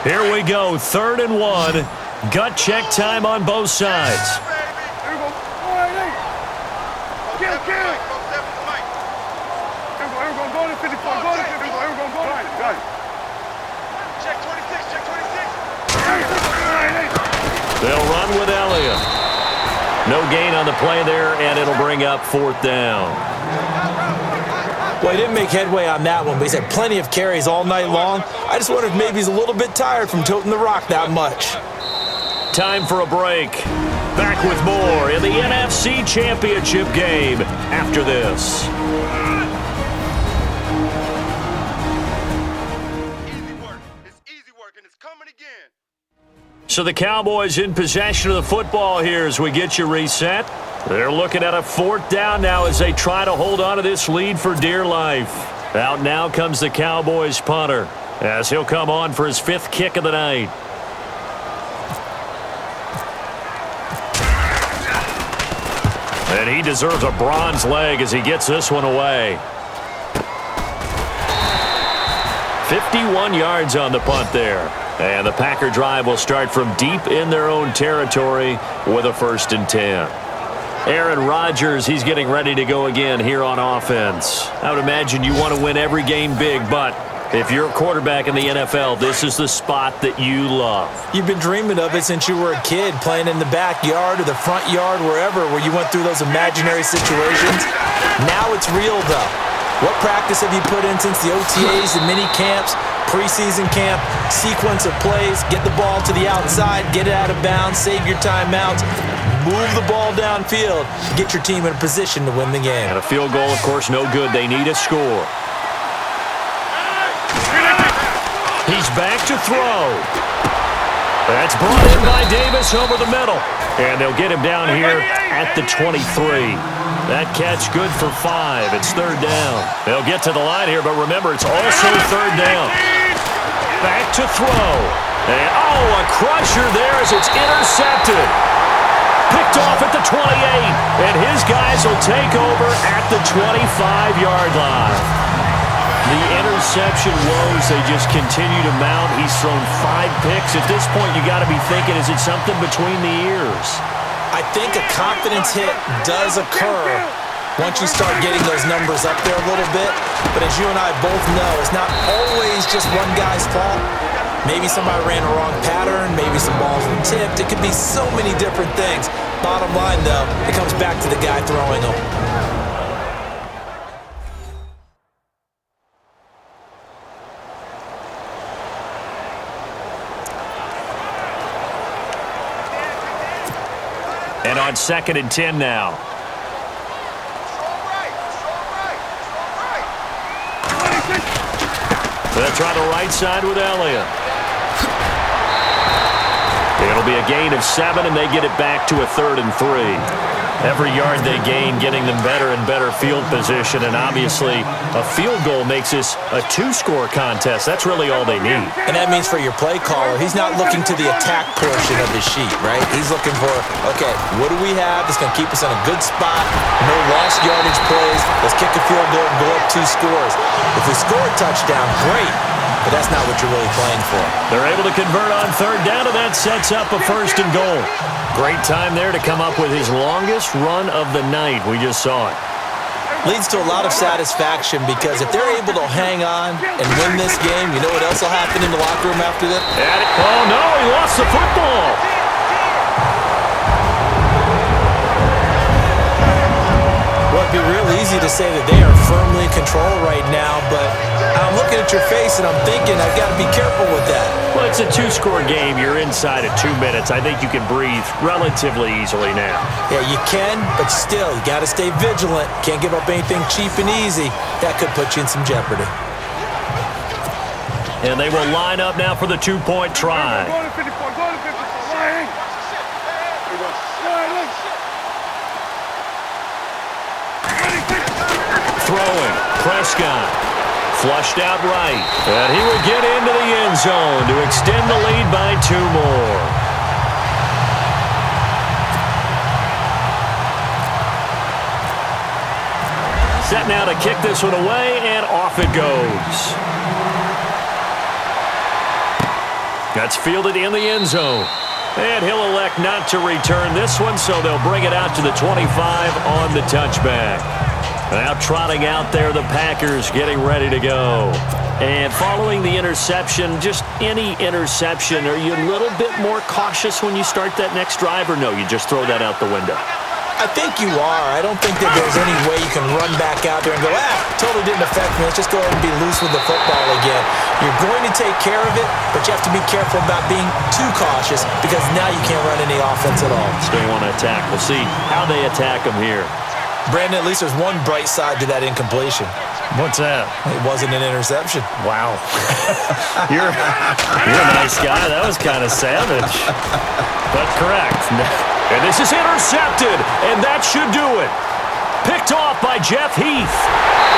Here we go, 3rd and 1. Gut check time on both sides. They'll run with Elliott. No gain on the play there, and it'll bring up 4th down. Well, he didn't make headway on that one, but he's had plenty of carries all night long. I just wonder if maybe he's a little bit tired from toting the rock that much. Time for a break. Back with more in the NFC Championship game after this. Easy work. It's easy work, and it's coming again. So the Cowboys in possession of the football here as we get you reset. They're looking at a 4th down now as they try to hold on to this lead for dear life. Out now comes the Cowboys punter as he'll come on for his 5th kick of the night. And he deserves a bronze leg as he gets this one away. 51 yards on the punt there. And the Packer drive will start from deep in their own territory with a 1st and 10. Aaron Rodgers, he's getting ready to go again here on offense. I would imagine you want to win every game big, but if you're a quarterback in the NFL, this is the spot that you love. You've been dreaming of it since you were a kid, playing in the backyard or the front yard, wherever, where you went through those imaginary situations. Now it's real, though. What practice have you put in since the OTAs and mini camps, preseason camp, sequence of plays, get the ball to the outside, get it out of bounds, save your timeouts, move the ball downfield, get your team in a position to win the game. And a field goal, of course, no good. They need a score. He's back to throw. That's brought in by Davis over the middle. And they'll get him down here at the 23. That catch good for 5. It's 3rd down. They'll get to the line here, but remember, it's also 3rd down. Back to throw. And, a crusher there as it's intercepted. Picked off at the 28. And his guys will take over at the 25-yard line. The interception woes, they just continue to mount. He's thrown 5 picks. At this point, you got to be thinking, is it something between the ears? I think a confidence hit does occur once you start getting those numbers up there a little bit. But as you and I both know, it's not always just one guy's fault. Maybe somebody ran a wrong pattern. Maybe some balls were tipped. It could be so many different things. Bottom line, though, it comes back to the guy throwing them. And on 2nd and 10 now. They'll try the right side with Elliott. It'll be a gain of 7, and they get it back to a 3rd and 3. Every yard they gain, getting them better and better field position, and obviously a field goal makes this a 2-score contest. That's really all they need. And that means for your play caller, he's not looking to the attack portion of his sheet, right? He's looking for, okay, what do we have that's going to keep us in a good spot? No lost yardage plays. Let's kick a field goal and go up 2 scores. If we score a touchdown, great. But that's not what you're really playing for. They're able to convert on 3rd down, and that sets up a 1st and goal. Great time there to come up with his longest run of the night. We just saw it. Leads to a lot of satisfaction because if they're able to hang on and win this game, you know what else will happen in the locker room after that? Oh, no, he lost the football. Well, it'd be real easy to say that they are firmly in control right now, but I'm looking at your face and I'm thinking I've got to be careful with that. Well, it's a 2-score game. You're inside of 2 minutes. I think you can breathe relatively easily now. Yeah, you can, but still, you got to stay vigilant. Can't give up anything cheap and easy. That could put you in some jeopardy. And they will line up now for the 2-point try. Throwing, Prescott. Flushed out right. And he will get into the end zone to extend the lead by 2 more. Set now to kick this one away, and off it goes. That's fielded in the end zone. And he'll elect not to return this one, so they'll bring it out to the 25 on the touchback. Now trotting out there, the Packers getting ready to go. And following the interception, just any interception, are you a little bit more cautious when you start that next drive, or no, you just throw that out the window? I think you are. I don't think that there's any way you can run back out there and go, totally didn't affect me. Let's just go ahead and be loose with the football again. You're going to take care of it, but you have to be careful about being too cautious because now you can't run any offense at all. So they want to attack. We'll see how they attack them here. Brandon, at least there's one bright side to that incompletion. What's that? It wasn't an interception. Wow. You're a nice guy. That was kind of savage. But correct. And this is intercepted, and that should do it. Picked off by Jeff Heath.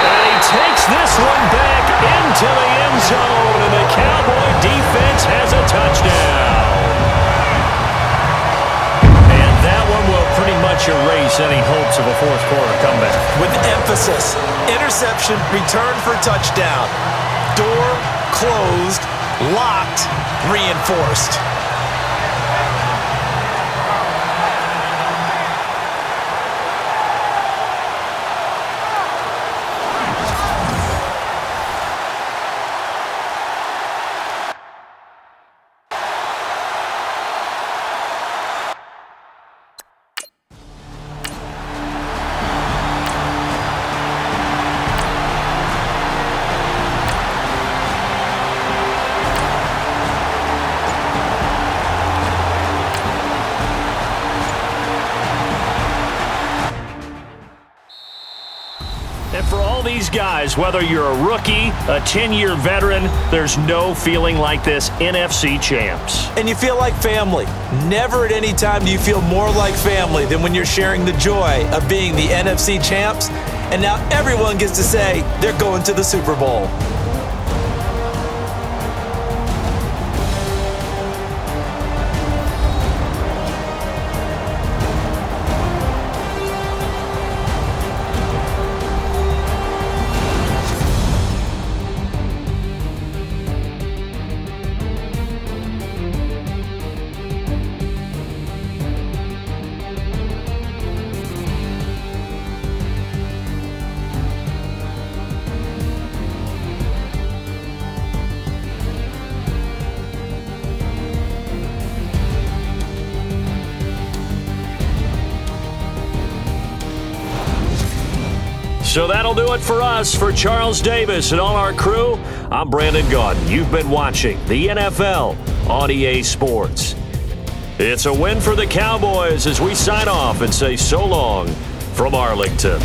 And he takes this one back into the end zone, and the Cowboy defense has a touchdown. And that one will pretty much erase any hopes of a fourth quarter comeback. With emphasis, interception, return for touchdown. Door closed, locked, reinforced. And for all these guys, whether you're a rookie, a 10-year veteran, there's no feeling like this NFC champs. And you feel like family. Never at any time do you feel more like family than when you're sharing the joy of being the NFC champs. And now everyone gets to say they're going to the Super Bowl. So that'll do it for us. For Charles Davis and all our crew, I'm Brandon Gaudin. You've been watching the NFL on EA Sports. It's a win for the Cowboys as we sign off and say so long from Arlington.